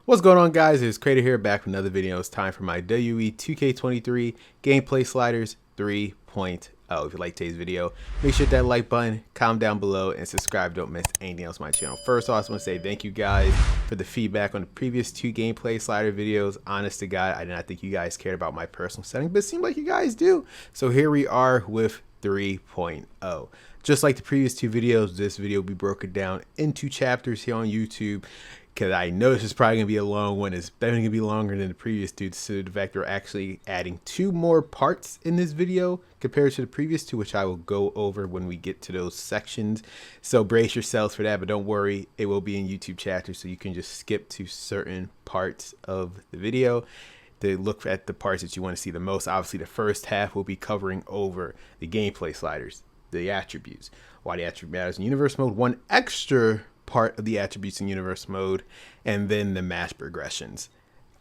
What's going on, guys? It's Crater here, back with another video. It's time for my WWE 2K23 gameplay sliders 3.0. If you like today's video, make sure to hit that like button, comment down below, and subscribe. Don't miss anything else on my channel. First, I just want to say thank you guys for the feedback on the previous two gameplay slider videos. Honest to God, I did not think you guys cared about my personal setting, but it seemed like you guys do. So here we are with 3.0. Just like the previous two videos, this video will be broken down into chapters here on YouTube, because I know this is probably going to be a long one. It's definitely going to be longer than the previous two, so the fact we're actually adding two more parts in this video compared to the previous two, which I will go over when we get to those sections. So brace yourselves for that, but don't worry, it will be in YouTube chapters, so you can just skip to certain parts of the video to look at the parts that you want to see the most. Obviously, the first half will be covering over the gameplay sliders, the attributes, why the attribute matters in universe mode, one extra part of the attributes in universe mode, and then the match progressions,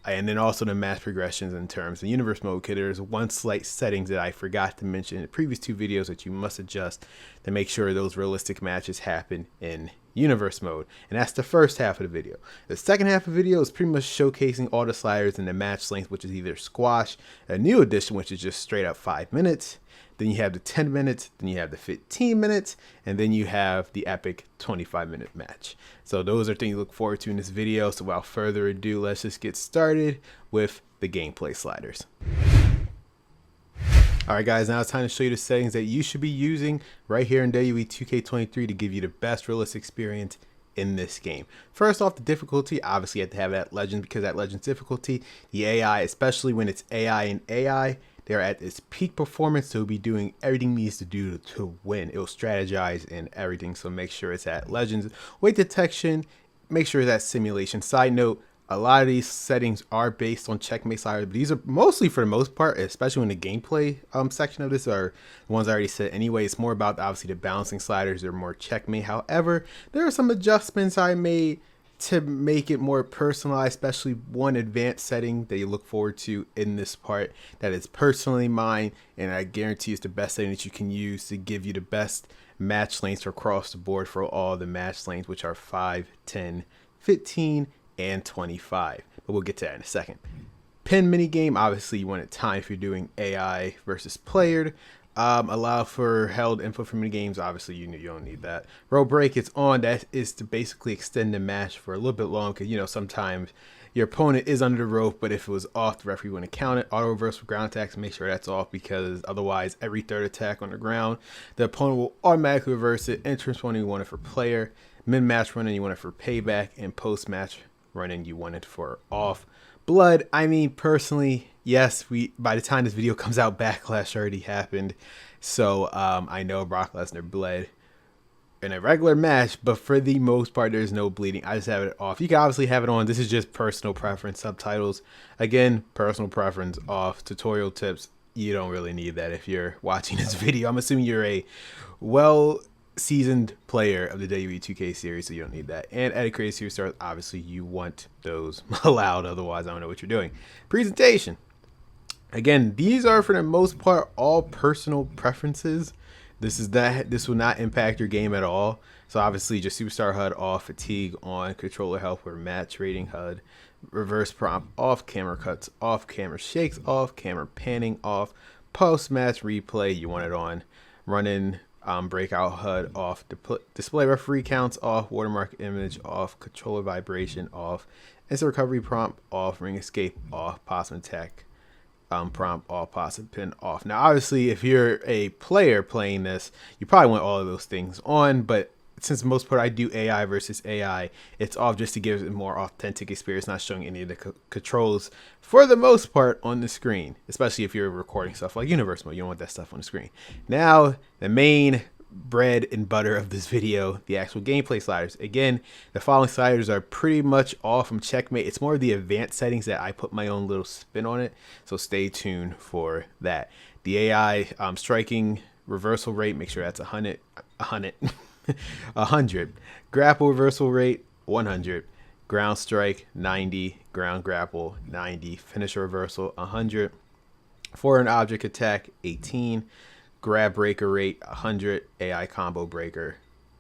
and then also the match progressions in terms of universe mode, because there's one slight settings that I forgot to mention in the previous two videos that you must adjust to make sure those realistic matches happen in universe mode. And that's the first half of the video. The second half of the video is pretty much showcasing all the sliders and the match length, which is either squash, a new edition, which is just straight up 5 minutes, then you have the 10 minutes, then you have the 15 minutes, and then you have the epic 25-minute match. So those are things to look forward to in this video. So without further ado, let's just get started with the gameplay sliders. Alright guys, now it's time to show you the settings that you should be using right here in WWE 2K23 to give you the best realistic experience in this game. First off, the difficulty, obviously you have to have that legend, because that legend's difficulty, the AI, especially when it's AI and AI, they're at its peak performance, so it'll be doing everything it needs to do to win. It'll strategize and everything, so make sure it's at legends. Weight detection, make sure it's at simulation. Side note, a lot of these settings are based on checkmate sliders, but these are mostly, for the most part, especially in the gameplay section of this, are the ones I already said anyway. It's more about, obviously, the balancing sliders. They're more checkmate. However, there are some adjustments I made to make it more personalized, especially one advanced setting that you look forward to in this part that is personally mine, and I guarantee it's the best setting that you can use to give you the best match lengths across the board for all the match lengths, which are 5, 10, 15, and 25. But we'll get to that in a second. Pin minigame, obviously you want it timed if you're doing AI versus player. Allow for held input for mini games. Obviously you don't need that. Rope break, it's on. That is to basically extend the match for a little bit long, because you know sometimes your opponent is under the rope, but if it was off, the referee wouldn't count it. Auto reverse for ground attacks, make sure that's off, because otherwise every third attack on the ground the opponent will automatically reverse it. Entrance running, you want it for player. Min match running, you want it for payback, and post match running, you want it for off. Blood, I mean, personally, yes, by the time this video comes out, Backlash already happened, so I know Brock Lesnar bled in a regular match, but for the most part there's no bleeding. I just have it off. You can obviously have it on. This is just personal preference. Subtitles, again, personal preference off. Tutorial tips, you don't really need that if you're watching this video. I'm assuming you're a seasoned player of the WWE 2K series, so you don't need that. And at a creative series start, obviously you want those allowed, otherwise I don't know what you're doing. Presentation, again, these are for the most part all personal preferences. This will not impact your game at all. So obviously just superstar HUD off, fatigue on, controller help or match rating HUD, reverse prompt off, camera cuts off, camera shakes off, camera panning off, post match replay, you want it on, running breakout HUD off, display referee counts off, watermark image off, controller vibration off, instant recovery prompt off, ring escape off, possum attack prompt off, possum pin off. Now obviously if you're a player playing this, you probably want all of those things on, but since most part I do AI versus AI, it's off just to give it a more authentic experience, not showing any of the controls for the most part on the screen, especially if you're recording stuff like universe mode. You don't want that stuff on the screen. Now the main bread and butter of this video, the actual gameplay sliders. Again, the following sliders are pretty much all from checkmate. It's more of the advanced settings that I put my own little spin on it, so stay tuned for that. The AI striking reversal rate, make sure that's 100 100. Grapple reversal rate 100. Ground strike 90. Ground grapple 90. Finisher reversal 100. Foreign object attack 18. Grab breaker rate 100. AI combo breaker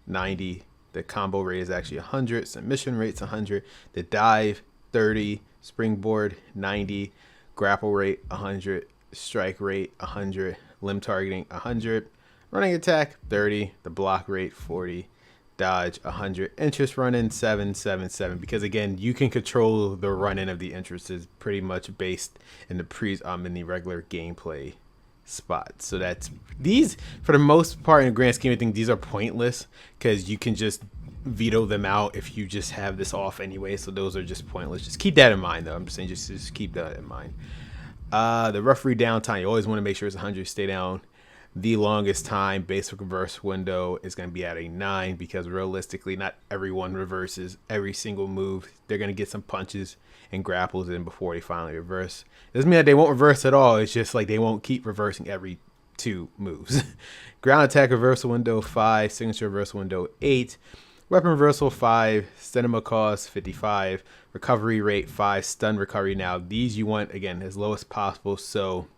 90. The combo rate is actually 100. Submission rate's 100. The dive 30, springboard 90, grapple rate 100, strike rate 100, limb targeting 100, running attack 30, the block rate 40, dodge 100, interest run-in 777, because again you can control the run-in of the interest is pretty much based in the regular gameplay spots. So that's these, for the most part, in the grand scheme of things, these are pointless because you can just veto them out if you just have this off anyway. So those are just pointless. Just keep that in mind, though. I'm just saying, just keep that in mind. The referee downtime, you always want to make sure it's 100. Stay down. The longest time basic reverse window is going to be at a 9, because realistically not everyone reverses every single move. They're going to get some punches and grapples in before they finally reverse. Doesn't mean that they won't reverse at all. It's just like they won't keep reversing every 2 moves. Ground attack reversal window 5, signature reversal window 8, weapon reversal 5, cinema cost 55, recovery rate 5, stun recovery. Now these you want again as low as possible so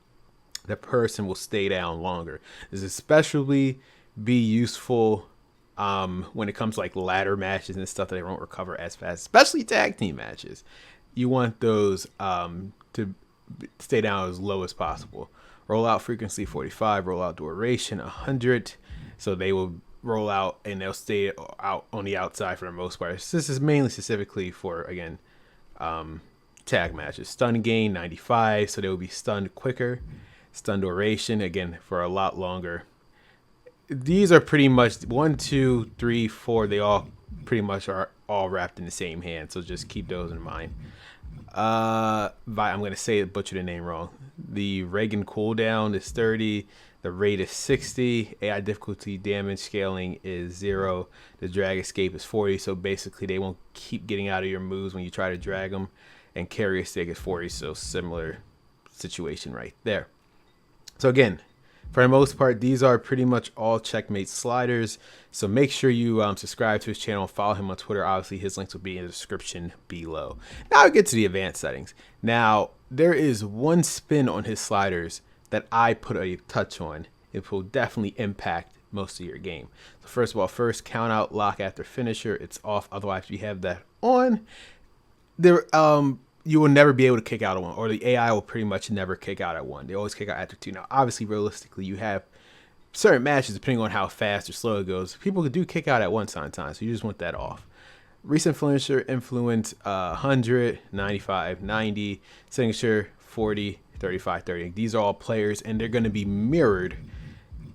the person will stay down longer. This is especially be useful when it comes to like ladder matches and stuff that they won't recover as fast, especially tag team matches. You want those to stay down as low as possible. Rollout frequency 45, rollout duration 100. So they will roll out and they'll stay out on the outside for the most part. This is mainly specifically for, again, tag matches. Stun gain 95, so they will be stunned quicker. Stun duration, again, for a lot longer. These are pretty much 1, 2, 3, 4. They all pretty much are all wrapped in the same hand, so just keep those in mind. I'm going to say it, butcher the name wrong. The Reagan cooldown is 30. The rate is 60. AI difficulty damage scaling is 0. The drag escape is 40. So basically they won't keep getting out of your moves when you try to drag them. And carry stick is 40. So similar situation right there. So again, for the most part, these are pretty much all Checkmate sliders. So make sure you subscribe to his channel and follow him on Twitter. Obviously, his links will be in the description below. Now I get to the advanced settings. Now, there is one spin on his sliders that I put a touch on. It will definitely impact most of your game. So first of all, first count out lock after finisher. It's off. Otherwise, if you have that on, there you will never be able to kick out at 1, or the AI will pretty much never kick out at 1. They always kick out after 2. Now, obviously, realistically, you have certain matches, depending on how fast or slow it goes, people do kick out at 1 sometimes, so you just want that off. Recent finisher influence 100, 95, 90, signature 40, 35, 30. These are all players, and they're going to be mirrored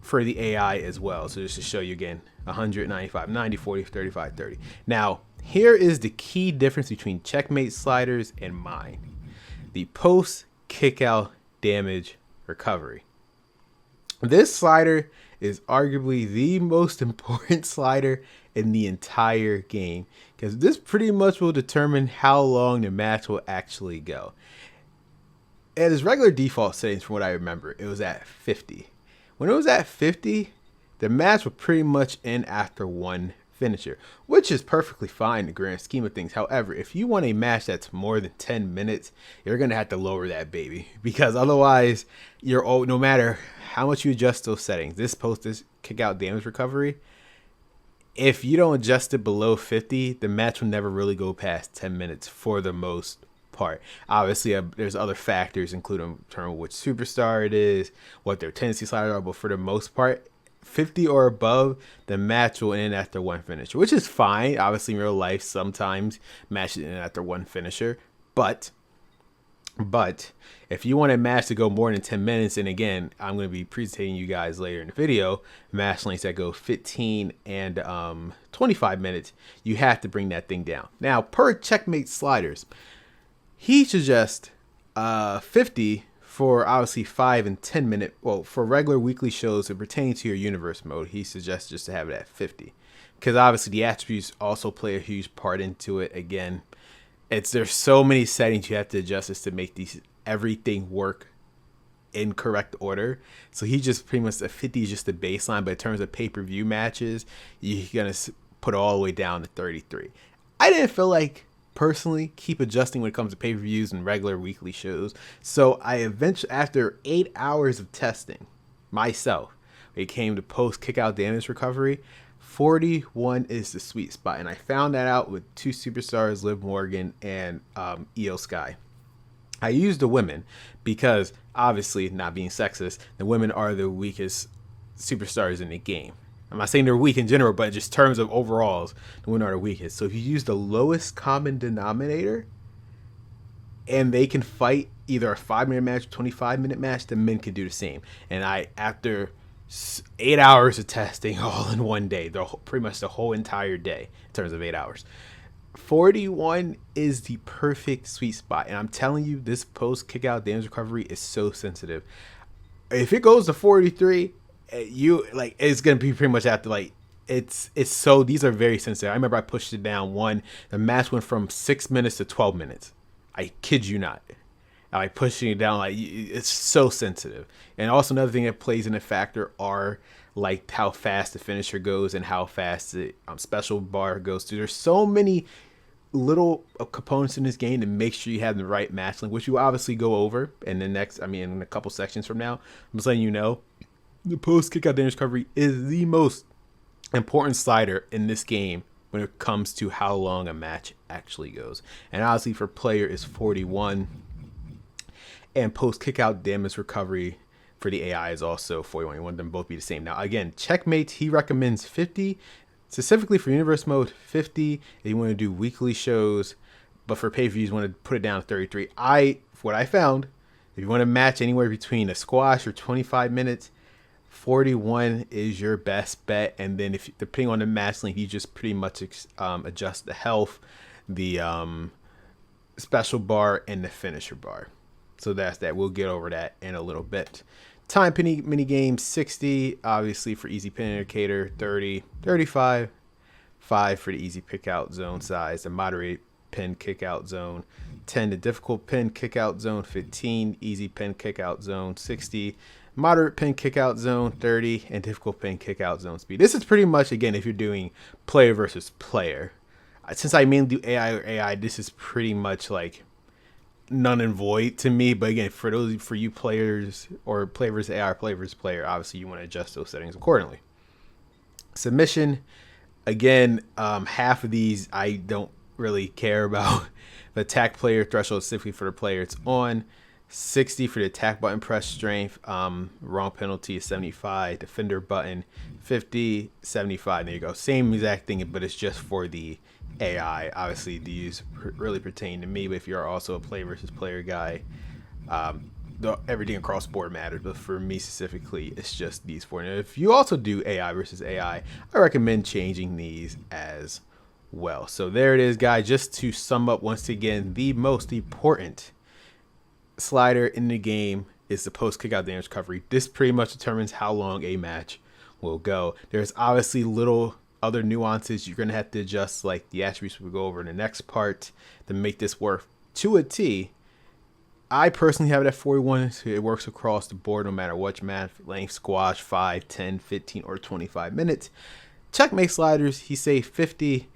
for the AI as well. So just to show you again, 100, 95, 90, 40, 35, 30. Now, here is the key difference between Checkmate sliders and mine. The post kick out damage recovery. This slider is arguably the most important slider in the entire game, because this pretty much will determine how long the match will actually go. At its regular default settings, from what I remember, it was at 50. When it was at 50, the match was pretty much in after 1 finisher, which is perfectly fine in the grand scheme of things. However, if you want a match that's more than 10 minutes, you're going to have to lower that baby, because otherwise, no matter how much you adjust those settings, this kick out damage recovery, if you don't adjust it below 50, the match will never really go past 10 minutes for the most part. Obviously, there's other factors, including which superstar it is, what their tendency sliders are, but for the most part, 50 or above, the match will end after 1 finisher, which is fine. Obviously, in real life, sometimes matches end after 1 finisher, but if you want a match to go more than 10 minutes, and again, I'm going to be presenting you guys later in the video, match lengths that go 15 and 25 minutes, you have to bring that thing down. Now, per Checkmate sliders, he suggests 50 for obviously 5 and 10 minute. Well, for regular weekly shows that pertain to your universe mode, he suggests just to have it at 50, because obviously the attributes also play a huge part into it. Again, there's so many settings you have to adjust this to make everything work in correct order. So he just pretty much, 50 is just the baseline, but in terms of pay-per-view matches, you're gonna put it all the way down to 33. I didn't feel like personally keep adjusting when it comes to pay-per-views and regular weekly shows, so I eventually, after 8 hours of testing myself, it came to post kick out damage recovery. 41 is the sweet spot, and I found that out with two superstars, Liv Morgan and Io Sky. I used the women because, obviously, not being sexist, the women are the weakest superstars in the game. I'm not saying they're weak in general, but just terms of overalls, the women are the weakest. So if you use the lowest common denominator, and they can fight either a 5-minute match or 25-minute match, the men can do the same. And after 8 hours of testing all in one day, pretty much the whole entire day in terms of 8 hours, 41 is the perfect sweet spot. And I'm telling you, this post kick out damage recovery is so sensitive. If it goes to 43, it's gonna be pretty much after these are very sensitive. I remember I pushed it down the match went from 6 minutes to 12 minutes. I kid you not. Pushing it down, it's so sensitive. And also another thing that plays in a factor are how fast the finisher goes and how fast the special bar goes through. There's so many little components in this game to make sure you have the right match link, which you obviously go over in in a couple sections from now. I'm just letting you know, the post kick out damage recovery is the most important slider in this game when it comes to how long a match actually goes. And obviously for player is 41, and post kick out damage recovery for the AI is also 41. You want them both be the same. Now again, Checkmate, he recommends 50, specifically for universe mode, 50 if you want to do weekly shows, but for pay-per-views you want to put it down to 33. What I found, if you want to match anywhere between a squash or 25 minutes, 41 is your best bet. And then depending on the match length, you just pretty much adjust the health, the special bar, and the finisher bar. So that's that. We'll get over that in a little bit. Time mini game 60, obviously for easy pin indicator, 30, 35, 5 for the easy pick out zone size, the moderate pin kick out zone, 10 the difficult pin kick out zone, 15 easy pin kick out zone, 60 moderate pin kick out zone, 30 and difficult pin kick out zone speed. This is pretty much, again, if you're doing player versus player. Since I mainly do AI, this is pretty much none and void to me. But again, for you players, or player versus AI or player versus player, obviously you want to adjust those settings accordingly. Submission, again, half of these I don't really care about. The attack player threshold specifically for the player, it's on. 60 for the attack button press strength, wrong penalty is 75, defender button 50, 75. There you go, same exact thing, but it's just for the AI. Obviously these really pertain to me, but if you're also a player versus player guy, everything across the board matters, but for me specifically it's just these four. And if you also do AI versus AI, I recommend changing these as well. So there it is, guys. Just to sum up once again, the most important slider in the game is the post kick out damage recovery. This pretty much determines how long a match will go. There's obviously little other nuances you're going to have to adjust, like the attributes we'll go over in the next part, to make this work to a T. I personally have it at 41, so it works across the board no matter what match length, squash, 5, 10, 15, or 25 minutes. Checkmate sliders, he say 50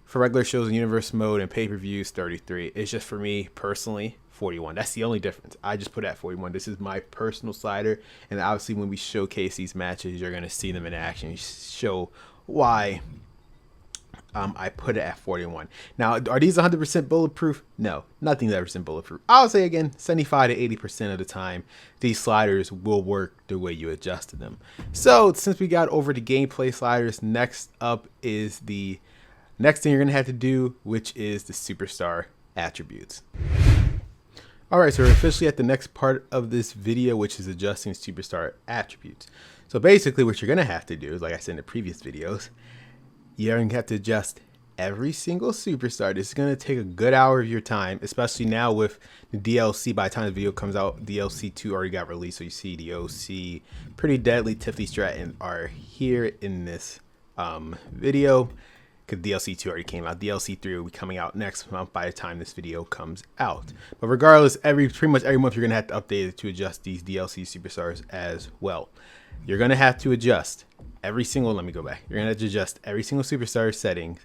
for regular shows in universe mode, and pay-per-views 33. It's just, for me personally, 41. That's the only difference. I just put it at 41. This is my personal slider, and obviously when we showcase these matches, you're going to see them in action, show why I put it at 41. Now, are these 100% bulletproof? No, nothing's 100% bulletproof. I'll say again, 75 to 80% of the time, these sliders will work the way you adjusted them. So since we got over the gameplay sliders, next up is the next thing you're going to have to do, which is the superstar attributes. Alright, so we're officially at the next part of this video, which is adjusting superstar attributes. So basically what you're going to have to do is, like I said in the previous videos, you're going to have to adjust every single superstar. This is going to take a good hour of your time, especially now with the DLC. By the time the video comes out, DLC 2 already got released. So you see the OC, Pretty Deadly, Tiffany Stratton are here in this video, because DLC 2 already came out. DLC 3 will be coming out next month by the time this video comes out. But regardless, pretty much every month you're going to have to update it to adjust these DLC superstars as well. You're going to have to adjust every single, let me go back. You're going to have to adjust every single superstar settings,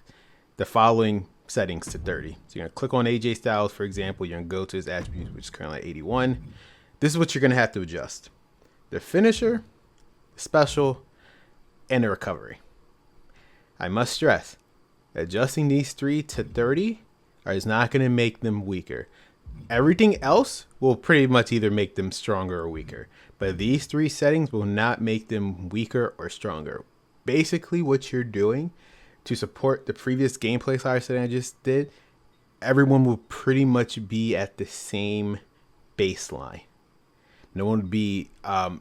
the following settings to 30. So you're going to click on AJ Styles, for example. You're going to go to his attributes, which is currently at 81. This is what you're going to have to adjust: the finisher, the special, and the recovery. I must stress, adjusting these 3 to 30 is not going to make them weaker. Everything else will pretty much either make them stronger or weaker. But these 3 settings will not make them weaker or stronger. Basically, what you're doing to support the previous gameplay slider setting I just did, everyone will pretty much be at the same baseline. No one would be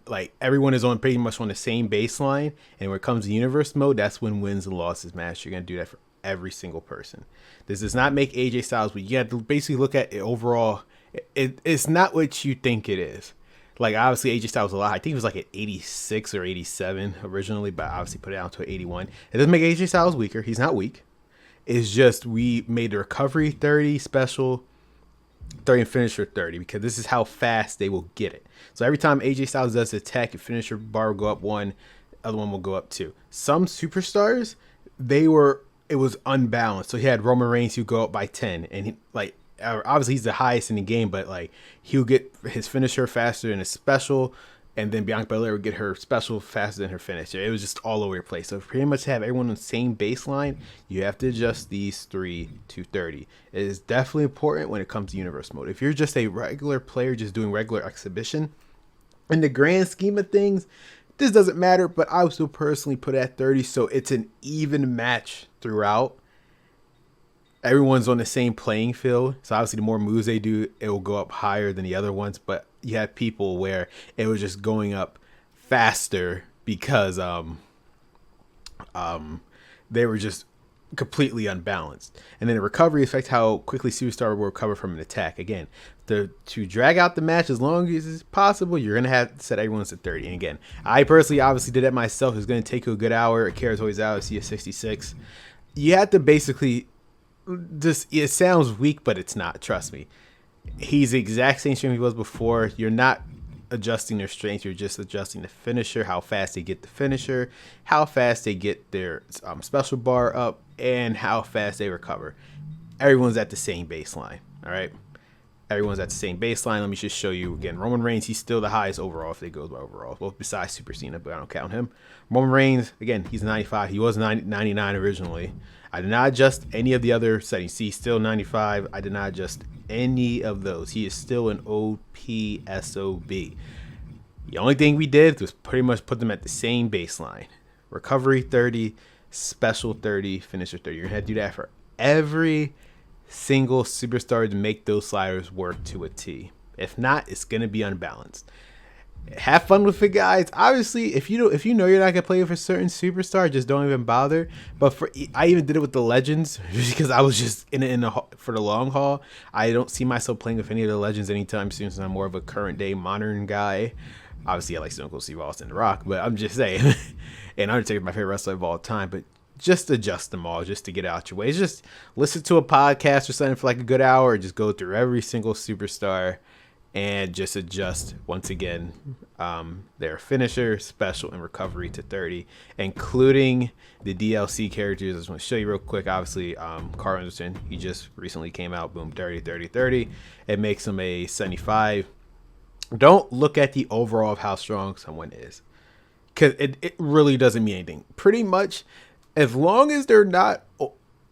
like everyone is on pretty much on the same baseline. And when it comes to universe mode, that's when wins and losses match. You're going to do that for every single person. This does not make AJ Styles, but you have to basically look at it overall. It's not what you think it is. Like, obviously, AJ Styles was a lot. I think it was like at 86 or 87 originally, but obviously put it down to 81. It doesn't make AJ Styles weaker. He's not weak. It's just we made the recovery 30 special, 30 and finisher 30, because this is how fast they will get it. So every time AJ Styles does the attack, your finisher bar will go up 1, other one will go up 2. Some superstars, it was unbalanced. So he had Roman Reigns who go up by 10, and he, like, obviously he's the highest in the game, but like he'll get his finisher faster than his special, and then Bianca Belair would get her special faster than her finisher. It was just all over the place. So pretty much have everyone on the same baseline. You have to adjust these 3 to 30. It is definitely important when it comes to universe mode. If you're just a regular player just doing regular exhibition, in the grand scheme of things, this doesn't matter, but I would still personally put it at 30 so it's an even match throughout. Everyone's on the same playing field. So obviously the more moves they do, it will go up higher than the other ones. But you have people where it was just going up faster because they were just completely unbalanced. And then the recovery affects how quickly Superstar will recover from an attack. Again, to drag out the match as long as it's possible, you're going to have to set everyone's at 30. And again, I personally obviously did that myself. It's going to take you a good hour. Kara's always out. I see a 66. You have to basically... it sounds weak, but it's not. Trust me. He's the exact same strength he was before. You're not adjusting their strength. You're just adjusting the finisher, how fast they get the finisher, how fast they get their special bar up, and how fast they recover. Everyone's at the same baseline. All right. Everyone's at the same baseline. Let me just show you again. Roman Reigns, he's still the highest overall if they goes by overall. Well, besides Super Cena, but I don't count him. Roman Reigns, again, he's 95. He was 99 originally. I did not adjust any of the other settings. See, still 95. I did not adjust any of those. He is still an OPSOB. The only thing we did was pretty much put them at the same baseline. Recovery 30, special 30, finisher 30. You're going to have to do that for every single superstar to make those sliders work to a T. If not, it's going to be unbalanced. Have fun with it, guys. Obviously, if you know you're not gonna play with a certain superstar, just don't even bother. But I even did it with the legends because I was just for the long haul. I don't see myself playing with any of the legends anytime soon, since I'm more of a current day modern guy. Obviously, I like Stone Cold Steve Austin, The Rock, but I'm just saying. And Undertaker's my favorite wrestler of all time. But just adjust them all just to get out your way. It's just listen to a podcast or something for like a good hour, or just go through every single superstar and just adjust once again their finisher, special, and recovery to 30, including the DLC characters. I just want to show you real quick. Obviously, Carl Anderson, he just recently came out. Boom, 30, 30, 30. It makes him a 75. Don't look at the overall of how strong someone is, because it really doesn't mean anything. Pretty much, as long as they're not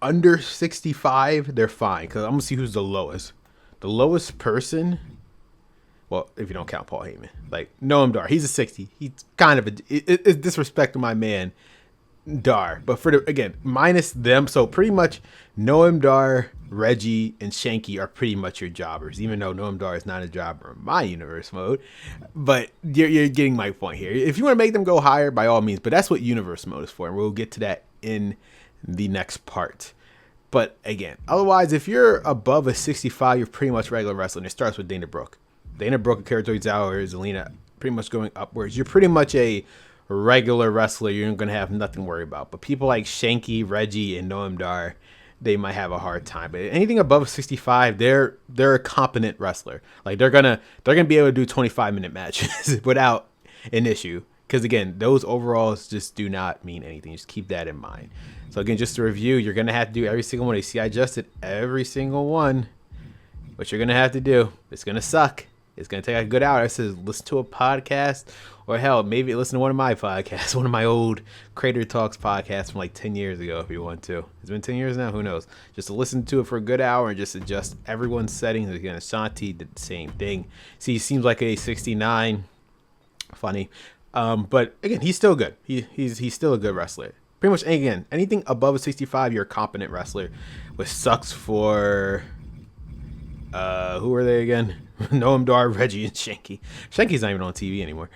under 65, they're fine. Because I'm going to see who's the lowest. The lowest person... Well, if you don't count Paul Heyman, like Noam Dar, he's a 60. He's kind of it's disrespect to my man Dar. But again, minus them, so pretty much Noam Dar, Reggie, and Shanky are pretty much your jobbers. Even though Noam Dar is not a jobber in my universe mode, but you're getting my point here. If you want to make them go higher, by all means. But that's what universe mode is for, and we'll get to that in the next part. But again, otherwise, if you're above a 65, you're pretty much regular wrestling. It starts with Dana Brooke. Dana Brooke and Kara Tozawa, Zelina, pretty much going upwards. You're pretty much a regular wrestler. You're going to have nothing to worry about. But people like Shanky, Reggie, and Noam Dar, they might have a hard time. But anything above 65, they're a competent wrestler. Like they're gonna be able to do 25-minute matches without an issue. Because again, those overalls just do not mean anything. Just keep that in mind. So again, just to review, you're gonna have to do every single one. You see, I adjusted every single one. What you're gonna have to do, it's gonna suck. It's going to take a good hour. I said listen to a podcast, or hell, maybe listen to one of my podcasts, one of my old Crater Talks podcasts from like 10 years ago if you want to. It's been 10 years now, who knows? Just to listen to it for a good hour and just adjust everyone's settings. Again, Ashanti did the same thing. See, he seems like a 69. Funny. But again, he's still good. He's still a good wrestler. Pretty much, again, anything above a 65, you're a competent wrestler. Which sucks for who are they again? Noam Dar, Reggie, and Shanky. Shanky's not even on TV anymore.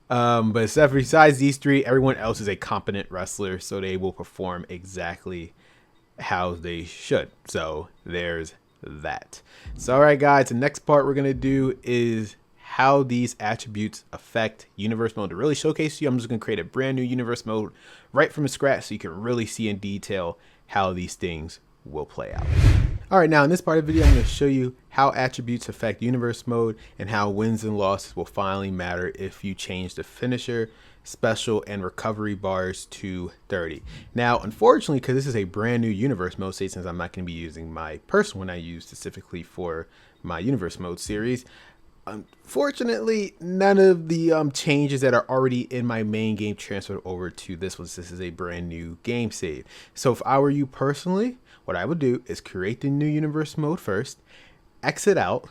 But except besides these three, everyone else is a competent wrestler, so they will perform exactly how they should. So there's that. So all right, guys, the next part we're gonna do is how these attributes affect universe mode. To really showcase you, I'm just gonna create a brand new universe mode right from scratch so you can really see in detail how these things will play out. All right, now in this part of the video, I'm going to show you how attributes affect universe mode and how wins and losses will finally matter if you change the finisher, special, and recovery bars to 30. Now, unfortunately, because this is a brand new universe mode, since I'm not going to be using my personal one I use specifically for my universe mode series, unfortunately, none of the changes that are already in my main game transferred over to this one. This is a brand new game save. So if I were you personally, what I would do is create the new universe mode first, exit out,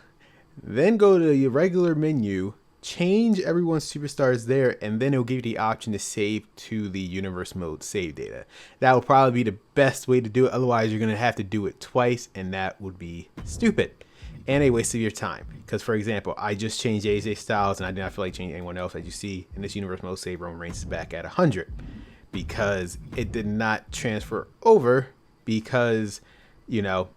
then go to your regular menu, change everyone's superstars there, and then it'll give you the option to save to the universe mode save data. That will probably be the best way to do it. Otherwise, you're going to have to do it twice, and that would be stupid and a waste of your time. Because, for example, I just changed AJ Styles, and I did not feel like changing anyone else. As you see in this universe mode save, Roman Reigns is back at 100 because it did not transfer over. Because, you know,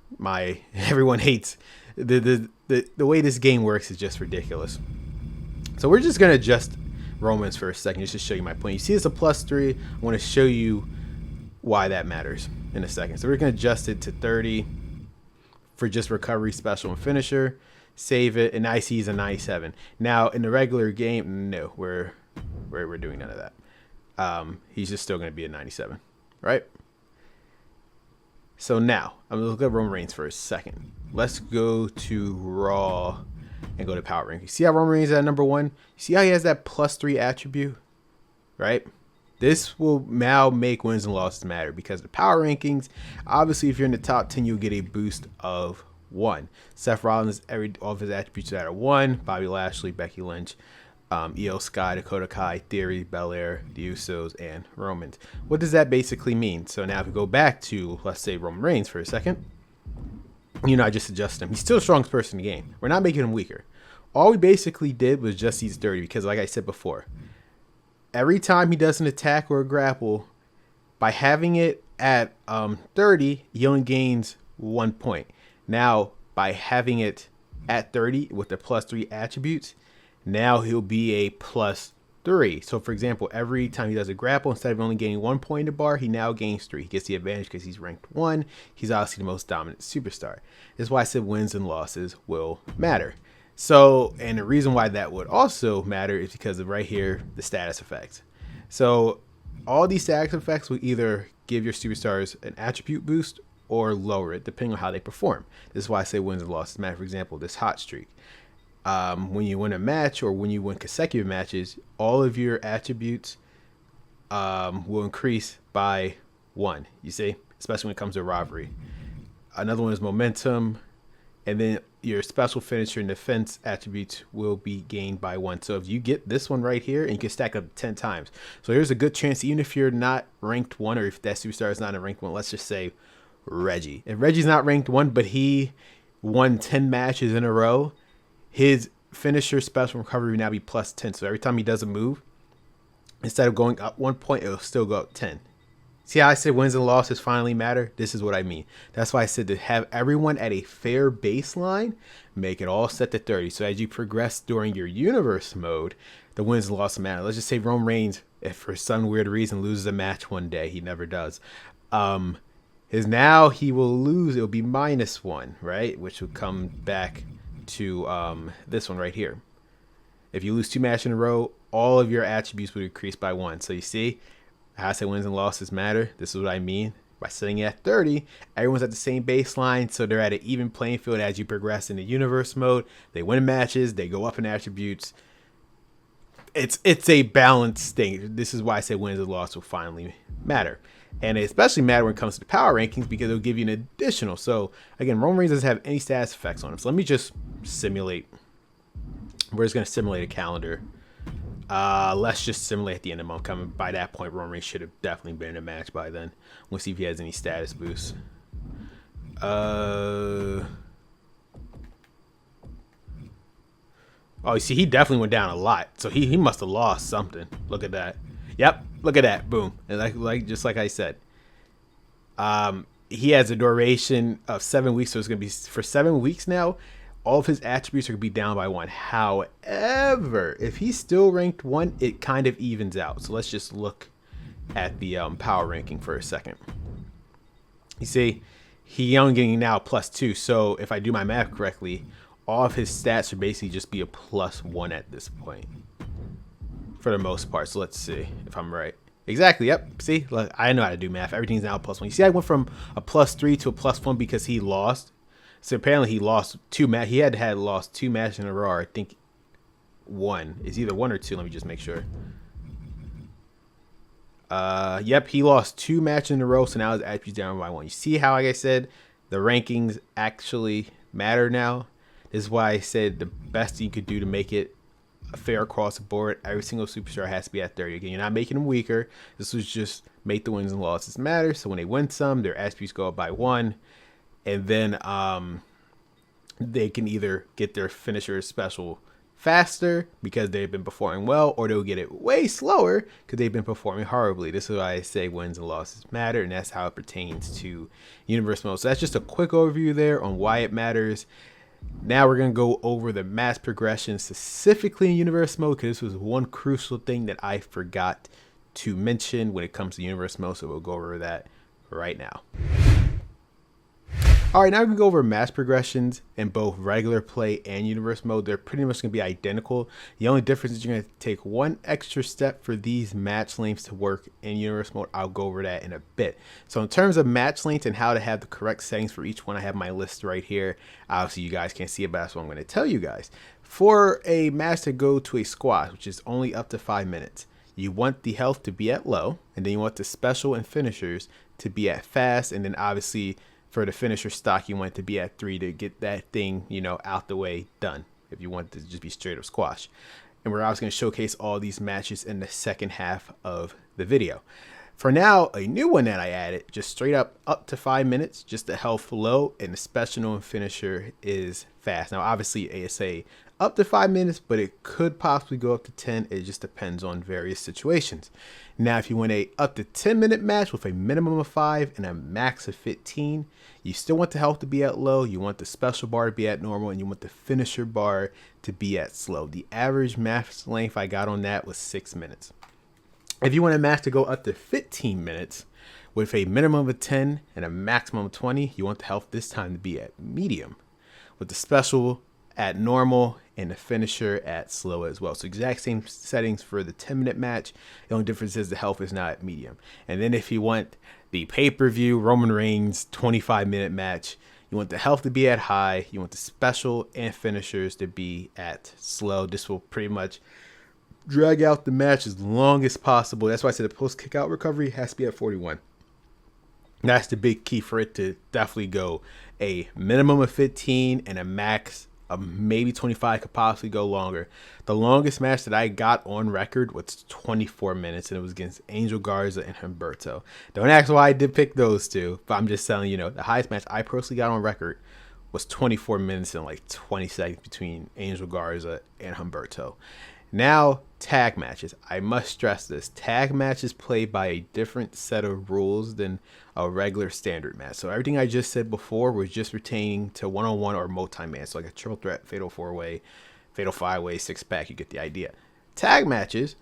everyone hates the way this game works is just ridiculous. So we're just gonna adjust Romans for a second just to show you my point. You see it's a +3. I want to show you why that matters in a second. So we're gonna adjust it to 30 for just recovery, special, and finisher. Save it, and I see he's a 97. Now in the regular game, no, we're doing none of that. He's just still gonna be a 97, right? So now, I'm going to look at Roman Reigns for a second. Let's go to Raw and go to Power Rankings. See how Roman Reigns is at number 1? See how he has that +3 attribute, right? This will now make wins and losses matter because the Power Rankings, obviously if you're in the top 10, you'll get a boost of 1. Seth Rollins, all of his attributes are at a 1. Bobby Lashley, Becky Lynch, Io Sky, Dakota Kai, Theory, Belair, the Usos, and Roman. What does that basically mean? So now if we go back to, let's say, Roman Reigns for a second, you know, I just adjusted him. He's still the strongest person in the game. We're not making him weaker. All we basically did was just these 30 because, like I said before, every time he does an attack or a grapple, by having it at 30, he only gains 1 point. Now, by having it at 30 with the +3 attributes, now he'll be a +3. So for example, every time he does a grapple, instead of only gaining 1 point in the bar, he now gains 3. He gets the advantage because he's ranked 1. He's obviously the most dominant superstar. That's why I said wins and losses will matter. So, and the reason why that would also matter is because of right here, the status effects. So all these status effects will either give your superstars an attribute boost or lower it, depending on how they perform. This is why I say wins and losses matter. For example, this hot streak. When you win a match or when you win consecutive matches, all of your attributes will increase by 1, you see, especially when it comes to rivalry. Another one is momentum, and then your special finisher and defense attributes will be gained by 1. So if you get this one right here, and you can stack up 10 times. So there's a good chance, even if you're not ranked 1, or if that superstar is not in ranked 1, let's just say Reggie. If Reggie's not ranked 1, but he won 10 matches in a row, his finisher special recovery will now be +10. So every time he does a move, instead of going up 1 point, it'll still go up 10. See how I said wins and losses finally matter? This is what I mean. That's why I said to have everyone at a fair baseline, make it all set to 30. So as you progress during your universe mode, the wins and losses matter. Let's just say Roman Reigns, if for some weird reason loses a match one day, he never does. Now he will lose. It'll be -1, right? Which will come back to this one right here. If you lose 2 matches in a row, all of your attributes would increase by 1. So you see how I say wins and losses matter. This is what I mean. By setting it at 30, everyone's at the same baseline, so they're at an even playing field as you progress in the universe mode. They win matches, they go up in attributes. It's a balanced thing. This is why I say wins and losses will finally matter. And it especially matter when it comes to the power rankings because it'll give you an additional. So again, Roman Reigns doesn't have any status effects on him. So let me just simulate. We're just going to simulate a calendar. Let's just simulate at the end of the month. Coming by that point, Roman Reigns should have definitely been in a match by then. We'll see if he has any status boosts. Oh, you see, he definitely went down a lot. So he must have lost something. Look at that. Yep, look at that. Boom. And just like I said. He has a duration of 7 weeks, so it's going to be for 7 weeks now. All of his attributes are going to be down by 1. However, if he's still ranked 1, it kind of evens out. So let's just look at the power ranking for a second. You see, he's only getting now +2. So if I do my math correctly, all of his stats should basically just be a +1 at this point. For the most part. So let's see if I'm right. Exactly. Yep. See, look, I know how to do math. Everything's now a +1. You see, I went from a +3 to a +1 because he lost. So apparently he lost 2 matches. He had lost 2 matches in a row. I think 1. It's either 1 or 2. Let me just make sure. Yep, he lost 2 matches in a row. So now his attributes down by 1. You see how, like I said, the rankings actually matter now. This is why I said the best you could do to make it fair across the board. Every single superstar has to be at 30. Again, you're not making them weaker. This was just make the wins and losses matter. So when they win some, their attributes go up by 1. And then they can either get their finisher special faster because they've been performing well, or they'll get it way slower because they've been performing horribly. This is why I say wins and losses matter, and that's how it pertains to universe mode. So that's just a quick overview there on why it matters. Now we're going to go over the match progression specifically in universe mode because this was one crucial thing that I forgot to mention when it comes to universe mode. So we'll go over that right now. All right, now we can go over match progressions in both regular play and universe mode. They're pretty much going to be identical. The only difference is you're going to take one extra step for these match lengths to work in universe mode. I'll go over that in a bit. So in terms of match length and how to have the correct settings for each one, I have my list right here. Obviously, you guys can't see it, but that's what I'm going to tell you guys. For a match to go to a squash, which is only up to 5 minutes, you want the health to be at low, and then you want the special and finishers to be at fast, and then obviously for the finisher stock, you want it to be at 3 to get that thing, out the way done. If you want it to just be straight up squash. And we're obviously going to showcase all these matches in the second half of the video. For now, a new one that I added, just straight up to 5 minutes, just the health low, and the special and finisher is fast. Now, obviously, ASA up to 5 minutes, but it could possibly go up to 10. It just depends on various situations. Now, if you want a up to 10-minute match with a minimum of 5 and a max of 15, you still want the health to be at low, you want the special bar to be at normal, and you want the finisher bar to be at slow. The average match length I got on that was 6 minutes. If you want a match to go up to 15 minutes with a minimum of 10 and a maximum of 20, you want the health this time to be at medium, with the special at normal and the finisher at slow as well. So exact same settings for the 10-minute match. The only difference is the health is now at medium. And then if you want the pay-per-view Roman Reigns 25-minute match, you want the health to be at high, you want the special and finishers to be at slow. This will pretty much drag out the match as long as possible. That's why I said the post-kick-out recovery has to be at 41. That's the big key for it to definitely go a minimum of 15 and a max maybe 25, could possibly go longer. The longest match that I got on record was 24 minutes, and it was against Angel Garza and Humberto. Don't ask why I did pick those two, but I'm just telling you, the highest match I personally got on record was 24 minutes and like 20 seconds between Angel Garza and Humberto. Now, tag matches. I must stress this. Tag matches play by a different set of rules than a regular standard match. So everything I just said before was just pertaining to one-on-one or multi-man. So like a triple threat, fatal 4-way, fatal 5-way, 6-pack, you get the idea. Tag matches,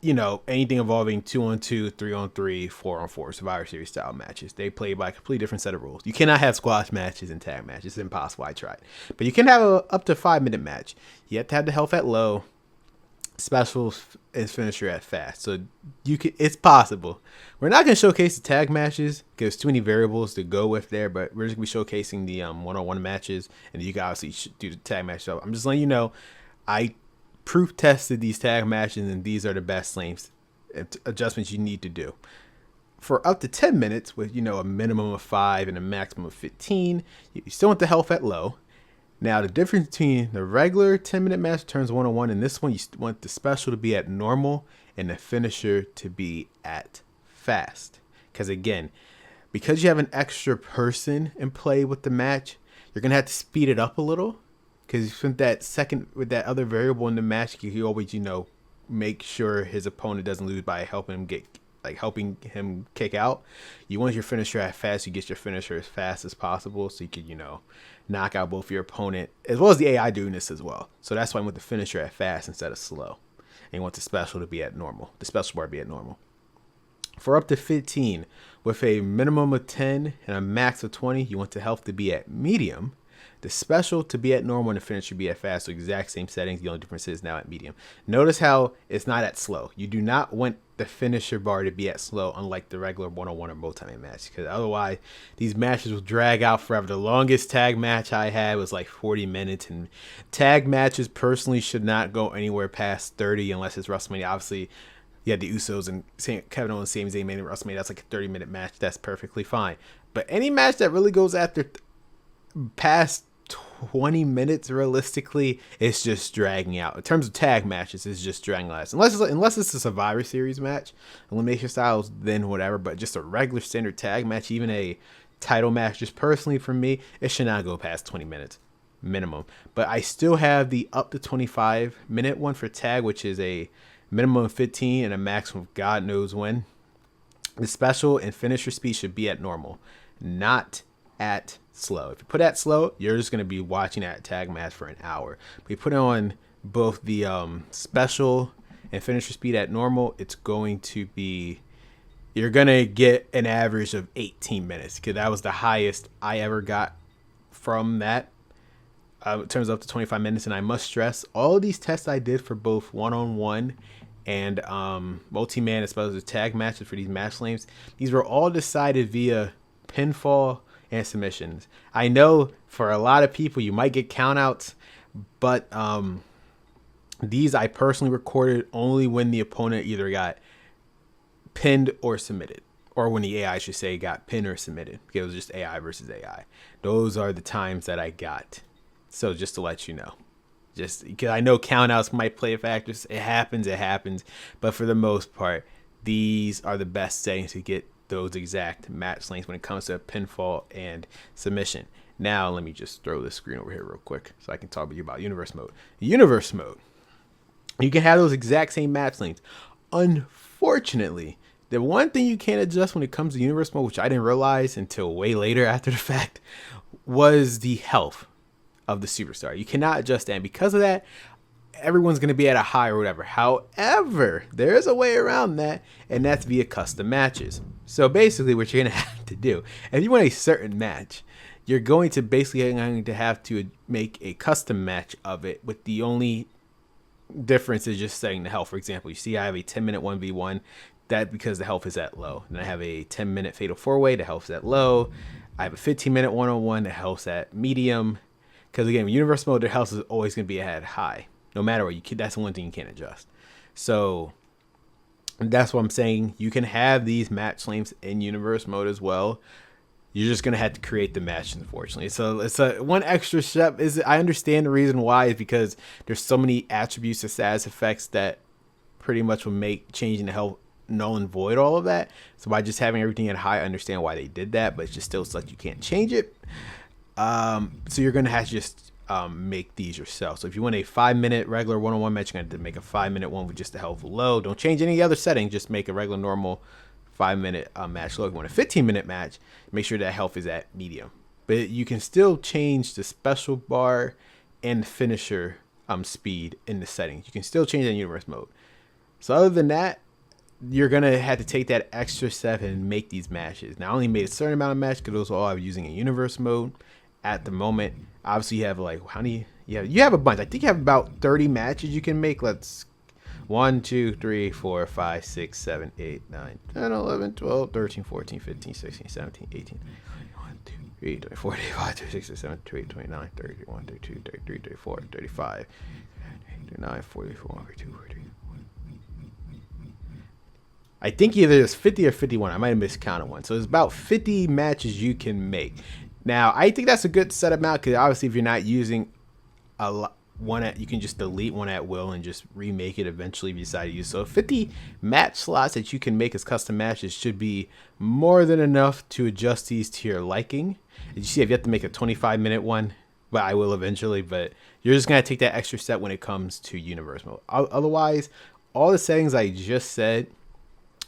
anything involving 2-on-2, 3-on-3, 4-on-4, Survivor Series style matches. They play by a completely different set of rules. You cannot have squash matches and tag matches. It's impossible. I tried. But you can have a up to 5-minute match. You have to have the health at low. special and finisher at fast. So you can, it's possible. We're not going to showcase the tag matches because there's too many variables to go with there, but we're just going to be showcasing the one-on-one matches, and you can obviously do the tag match. So I'm just letting you know, I proof tested these tag matches, and these are the best lanes adjustments you need to do. For up to 10 minutes with, a minimum of 5 and a maximum of 15, you still want the health at low. Now, the difference between the regular 10-minute match turns 1-on-1 and this one, you want the special to be at normal and the finisher to be at fast. Because again, because you have an extra person in play with the match, you're going to have to speed it up a little. Because with that other variable in the match, you always, make sure his opponent doesn't lose by helping him kick out. You want your finisher at fast, you get your finisher as fast as possible so you can, knock out both your opponent as well as the AI doing this as well. So that's why I want the finisher at fast instead of slow. And you want the special to be at normal. The special bar to be at normal. For up to 15, with a minimum of 10 and a max of 20, you want the health to be at medium. The special to be at normal and the finisher to be at fast. So exact same settings. The only difference is now at medium. Notice how it's not at slow. You do not want the finisher bar to be at slow, unlike the regular one-on-one or multi-man match, because otherwise these matches will drag out forever. The longest tag match I had was like 40 minutes, and tag matches personally should not go anywhere past 30 unless it's WrestleMania. Obviously, you had the Usos and Kevin Owens, Sami Zayn main event WrestleMania. That's like a 30-minute match. That's perfectly fine. But any match that really goes after past 20 minutes, realistically, it's just dragging out. In terms of tag matches, it's just dragging out. Unless it's a Survivor Series match, elimination styles, then whatever. But just a regular standard tag match, even a title match, just personally for me, it should not go past 20 minutes minimum. But I still have the up to 25-minute one for tag, which is a minimum of 15 and a maximum of God knows when. The special and finisher speed should be at normal, not at slow. If you put at slow, you're just going to be watching that tag match for an hour. But you put on both the special and finisher speed at normal, it's going to be, you're going to get an average of 18 minutes, because that was the highest I ever got from that. It turns up to 25 minutes. And I must stress, all of these tests I did for both one-on-one and multi-man, as well as the tag matches for these match lanes, these were all decided via pinfall and submissions. I know for a lot of people you might get countouts, but these I personally recorded only when the opponent either got pinned or submitted, or when the AI, I should say, got pinned or submitted, because it was just AI versus AI. Those are the times that I got. So just to let you know, just because I know countouts might play a factor, it happens, but for the most part, these are the best settings to get those exact match lengths when it comes to pinfall and submission. Now let me just throw this screen over here real quick so I can talk to you about universe mode. Universe mode, you can have those exact same match lengths. Unfortunately, the one thing you can't adjust when it comes to universe mode, which I didn't realize until way later after the fact, was the health of the superstar. You cannot adjust that, and because of that, everyone's going to be at a high or whatever. However, there is a way around that, and that's via custom matches. So basically what you're going to have to do, if you want a certain match, you're going to have to make a custom match of it, with the only difference is just setting the health. For example, you see I have a 10-minute 1v1, that because the health is at low. And I have a 10-minute fatal 4-way, the health is at low. I have a 15-minute 1-on-1, the health's at medium. Because again, in universe mode, the health is always going to be at high. No matter what, that's the one thing you can't adjust. So that's what I'm saying. You can have these match lengths in universe mode as well. You're just gonna have to create the match, unfortunately. So it's a one extra step. I understand the reason why is because there's so many attributes and status effects that pretty much will make changing the health null and void all of that. So by just having everything at high, I understand why they did that, but it's just still such you can't change it. So you're gonna have to just make these yourself. So if you want a 5-minute regular one-on-one match, you're going to make a 5-minute one with just the health low. Don't change any other setting. Just make a regular normal 5-minute match low. If you want a 15-minute match, make sure that health is at medium. But you can still change the special bar and finisher speed in the settings. You can still change that in universe mode. So other than that, you're going to have to take that extra step and make these matches. Now I only made a certain amount of matches because those are all I was using in universe mode at the moment. Obviously, you have like how many? You have a bunch. I think you have about 30 matches you can make. Let's 1, 2, 3, 4, 5, 6, 7, 8, 9, 10, 11, 12, 13, 14, 15, 16, 17, 18, 1, 2, 3, 24, 25, 26, 27, 28, 29, 30, 31, 32, 33, 34, 35, 39, 44, 42, 43. I think either it's 50 or 51. I might have miscounted one. So it's about 50 matches you can make. Now, I think that's a good set amount because obviously if you're not using you can just delete one at will and just remake it eventually if you decide to use. So 50 match slots that you can make as custom matches should be more than enough to adjust these to your liking. Did you see if you have to make a 25-minute one? But I will eventually. But you're just going to take that extra step when it comes to universe mode. Otherwise, all the settings I just said,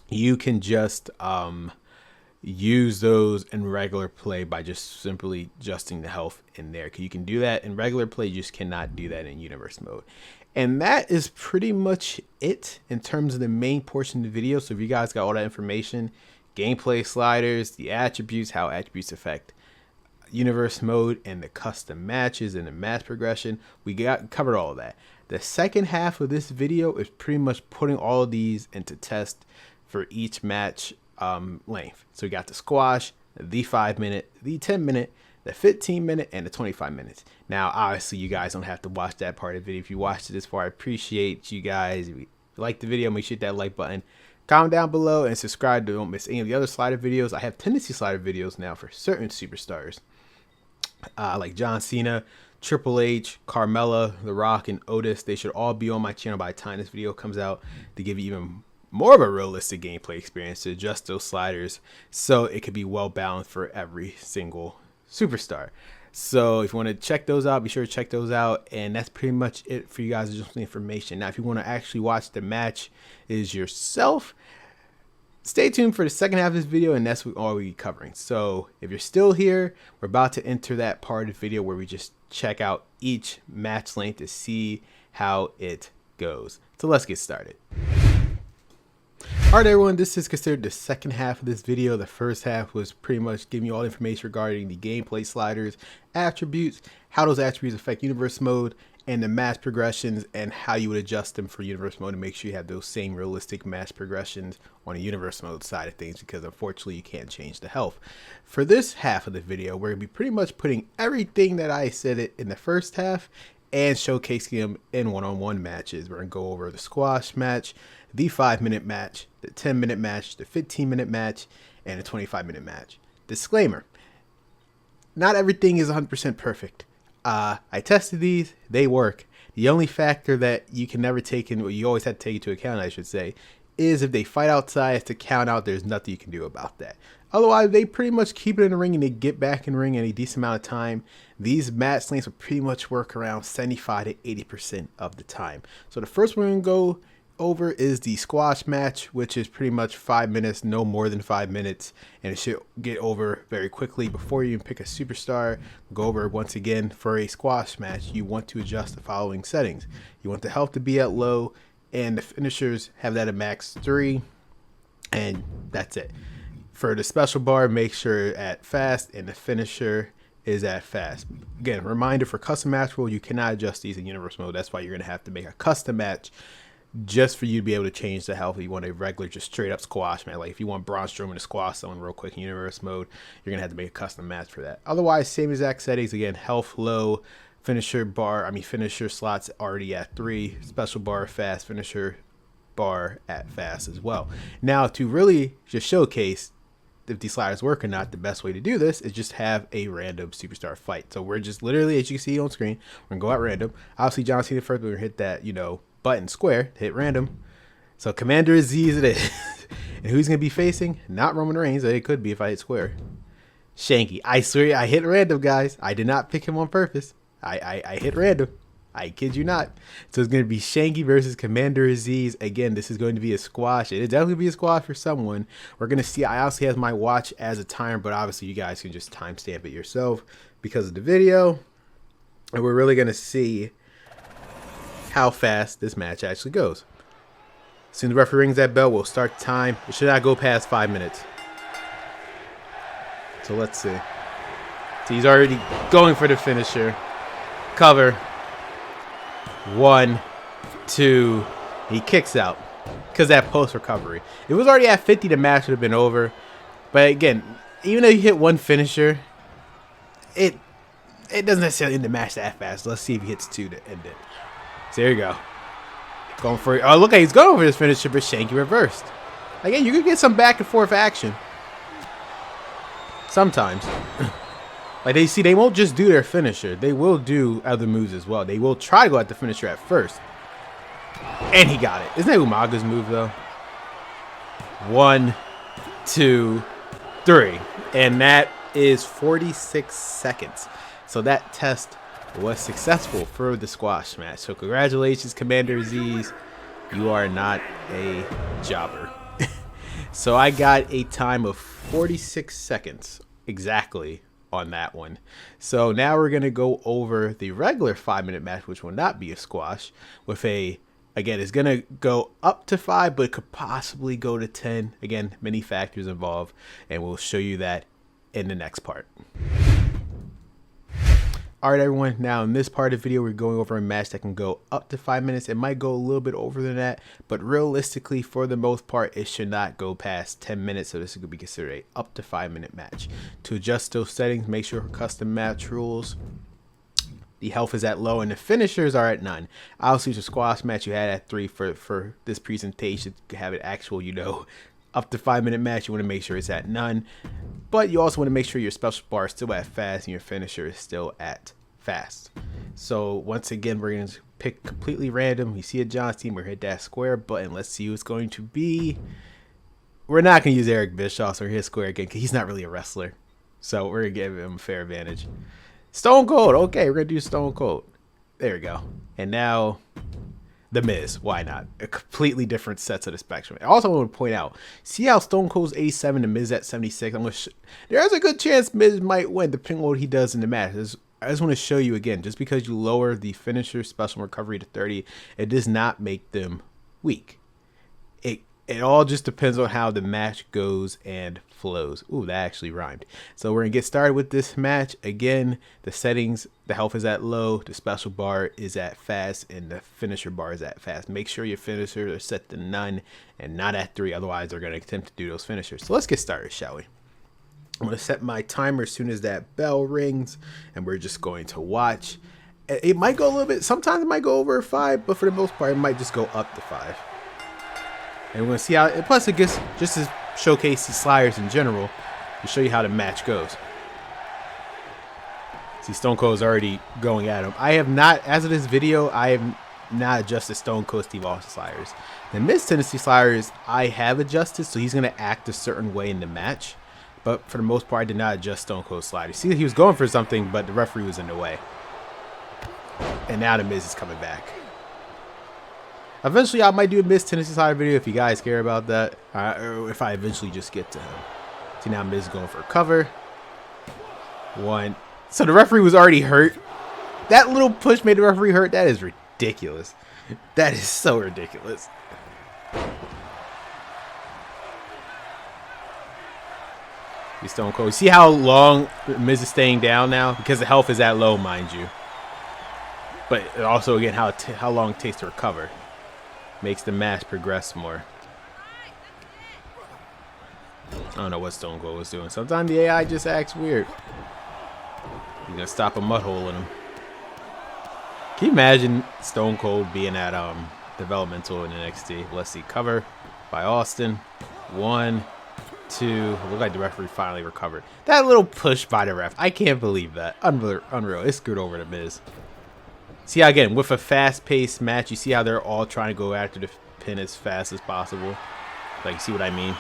you can just use those in regular play by just simply adjusting the health in there. You can do that in regular play, you just cannot do that in universe mode. And that is pretty much it in terms of the main portion of the video. So if you guys got all that information, gameplay sliders, the attributes, how attributes affect universe mode, and the custom matches and the match progression, we covered all of that. The second half of this video is pretty much putting all of these into test for each match length. So we got the squash, the 5-minute, the 10-minute, the 15-minute, and the 25 minutes. Now, obviously, you guys don't have to watch that part of the video. If you watched it this far, I appreciate you guys. If you like the video, make sure you hit that like button. Comment down below and subscribe to don't miss any of the other slider videos. I have tendency slider videos now for certain superstars like John Cena, Triple H, Carmella, The Rock, and Otis. They should all be on my channel by the time this video comes out to give you even more of a realistic gameplay experience, to adjust those sliders so it could be well balanced for every single superstar. So if you want to check those out, be sure to check those out. And that's pretty much it for you guys, just the information. Now, if you want to actually watch the match is yourself, stay tuned for the second half of this video, and that's what all we'll be covering. So if you're still here, we're about to enter that part of the video where we just check out each match length to see how it goes. So let's get started. Alright everyone, this is considered the second half of this video. The first half was pretty much giving you all the information regarding the gameplay sliders, attributes, how those attributes affect universe mode, and the match progressions, and how you would adjust them for universe mode to make sure you have those same realistic match progressions on the universe mode side of things, because unfortunately you can't change the health. For this half of the video, we're going to be pretty much putting everything that I said it in the first half and showcasing them in one-on-one matches. We're going to go over the squash match, the 5-minute match, the 10-minute match, the 15-minute match, and the 25-minute match. Disclaimer, not everything is 100% perfect. I tested these, they work. The only factor that you can never take in, or you always have to take into account, I should say, is if they fight outside, it's to count out, there's nothing you can do about that. Otherwise, they pretty much keep it in the ring and they get back in the ring in a decent amount of time. These match lengths will pretty much work around 75 to 80% of the time. So the first one we're going to go over is the squash match, which is pretty much 5 minutes, no more than 5 minutes, and it should get over very quickly. Before you even pick a superstar, go over once again, for a squash match, you want to adjust the following settings. You want the health to be at low, and the finishers have that at max 3, and that's it. For the special bar, make sure at fast, and the finisher is at fast. Again, reminder, for custom match rule, you cannot adjust these in universe mode. That's why you're going to have to make a custom match just for you to be able to change the health. If you want a regular, just straight up squash match, like if you want Braun Strowman to squash someone real quick in universe mode, you're gonna have to make a custom match for that. Otherwise, same exact settings. Again, health low, finisher slots already at 3, special bar fast, finisher bar at fast as well. Now, to really just showcase if these sliders work or not, the best way to do this is just have a random superstar fight. So we're just literally, as you can see on screen, we're gonna go out random. Obviously, John Cena first, we're gonna hit that, button square to hit random. So Commander Aziz it is. And who's gonna be facing? Not Roman Reigns. It could be if I hit square. Shanky. I swear I hit random, guys. I did not pick him on purpose. I hit random. I kid you not. So it's gonna be Shanky versus Commander Aziz. Again, this is going to be a squash. It is definitely be a squash for someone. We're gonna see. I also have my watch as a timer, but obviously you guys can just timestamp it yourself because of the video. And we're really gonna see how fast this match actually goes. As soon as the referee rings that bell, we'll start the time. It should not go past 5 minutes. So let's see. So he's already going for the finisher. Cover. 1, 2, He kicks out because that post recovery. It was already at 50. The match would have been over. But again, even though you hit one finisher, it doesn't necessarily end the match that fast. Let's see if he hits 2 to end it. So there you go. Going for it. Oh, look, he's going over his finisher, but Shanky reversed. Again, you can get some back and forth action. Sometimes. Like they won't just do their finisher. They will do other moves as well. They will try to go at the finisher at first. And he got it. Isn't that Umaga's move though? 1, 2, 3. And that is 46 seconds. So that test was successful for the squash match. So congratulations, Commander Z's. You are not a jobber. So I got a time of 46 seconds exactly on that one. So now we're going to go over the regular 5-minute match, which will not be a squash, with a, again, it's going to go up to 5, but it could possibly go to 10. Again, many factors involved, and we'll show you that in the next part. All right, everyone. Now, in this part of the video, we're going over a match that can go up to 5 minutes. It might go a little bit over than that, but realistically, for the most part, it should not go past 10 minutes. So this is going to be considered a up to 5-minute match. To adjust those settings, make sure custom match rules. The health is at low and the finishers are at none. Obviously, the squash match you had at 3 for this presentation to have an actual, up to 5-minute match. You want to make sure it's at none. But you also want to make sure your special bar is still at fast and your finisher is still at fast. So once again, we're going to pick completely random. You see a John's team, we're hit that square button. Let's see who it's going to be. We're not going to use Eric Bischoff or his square again because he's not really a wrestler. So we're going to give him a fair advantage. Stone Cold. Okay, we're going to do Stone Cold. There we go. And now The Miz. Why not? A completely different sets of the spectrum. I also want to point out, see how Stone Cold's 87, The Miz at 76? There's a good chance Miz might win depending on what he does in the match. I just want to show you again, just because you lower the finisher special recovery to 30, it does not make them weak. It all just depends on how the match goes and flows. Ooh, that actually rhymed. So we're going to get started with this match. Again, the settings, the health is at low, the special bar is at fast, and the finisher bar is at fast. Make sure your finishers are set to none and not at 3. Otherwise, they're going to attempt to do those finishers. So let's get started, shall we? I'm going to set my timer as soon as that bell rings, and we're just going to watch. It might go a little bit, sometimes it might go over 5, but for the most part, it might just go up to 5. And we're going to see how, and plus it gets, just to showcase the sliders in general, to show you how the match goes. See, Stone Cold is already going at him. I have not, as of this video, I have not adjusted Stone Cold Steve Austin sliders. The Miz Tennessee sliders, I have adjusted, so he's going to act a certain way in the match. But for the most part, I did not adjust Stone Cold sliders. See, he was going for something, but the referee was in the way. And now the Miz is coming back. Eventually, I might do a Miz Tennessee slider video if you guys care about that. Or if I eventually just get to him. See, now Miz is going for a cover. 1. So the referee was already hurt. That little push made the referee hurt. That is ridiculous. That is so ridiculous. You Stone Cold. See how long Miz is staying down now? Because the health is at low, mind you. But also, again, how long it takes to recover. Makes the match progress more. I don't know what Stone Cold was doing. Sometimes the AI just acts weird. You're going to stop a mud hole in him. Can you imagine Stone Cold being at developmental in NXT? Let's see. Cover by Austin. 1, 2. Look like the referee finally recovered. That little push by the ref. I can't believe that. Unreal. It screwed over the Miz. See how, again, with a fast-paced match, you see how they're all trying to go after the pin as fast as possible. Like, you see what I mean?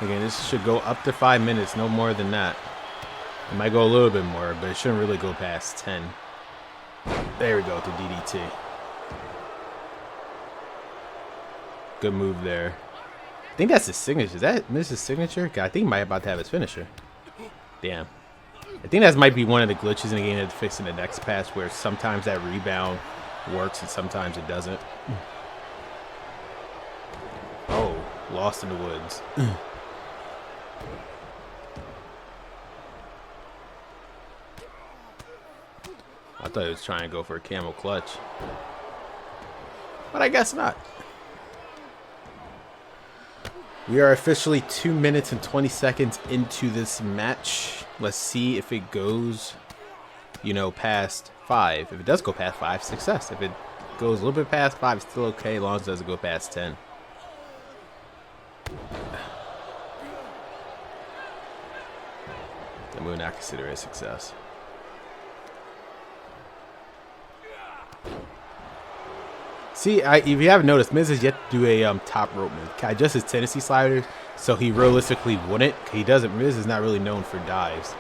Again, this should go up to 5 minutes, no more than that. It might go a little bit more, but it shouldn't really go past 10. There we go, to DDT. Good move there. I think that's his signature. Is that Miz's signature? God, I think he might be about to have his finisher. Damn. I think that might be one of the glitches in the game that's fixed in the next patch, where sometimes that rebound works and sometimes it doesn't. Oh, lost in the woods. I thought he was trying to go for a camel clutch. But I guess not. We are officially 2 minutes and 20 seconds into this match. Let's see if it goes, you know, past 5. If it does go past 5, success. If it goes a little bit past 5, it's still okay as long as it doesn't go past 10. Then we would not consider it a success. See, if you haven't noticed, Miz has yet to do a top rope move. Can I adjust his Tennessee sliders so he realistically wouldn't? He doesn't. Miz is not really known for dives.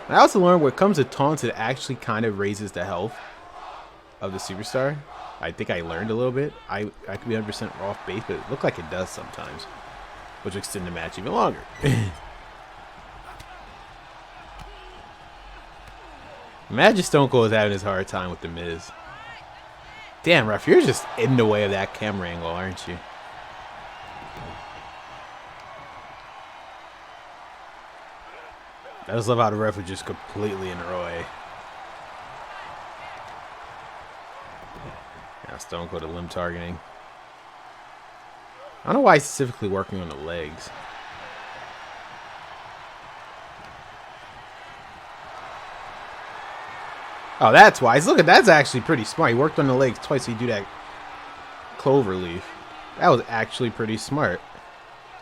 And I also learned when it comes to taunts, it actually kind of raises the health of the superstar. I think I learned a little bit. I could be 100% off base, but it looked like it does sometimes, which extend the match even longer. Imagine Stone Cold is having his hard time with the Miz. Damn, ref, you're just in the way of that camera angle, aren't you? I just love how the ref was just completely in the way. Now Stone Cold to limb targeting. I don't know why he's specifically working on the legs. Oh, that's wise. Look at that's actually pretty smart. He worked on the legs twice. So he do that clover leaf. That was actually pretty smart.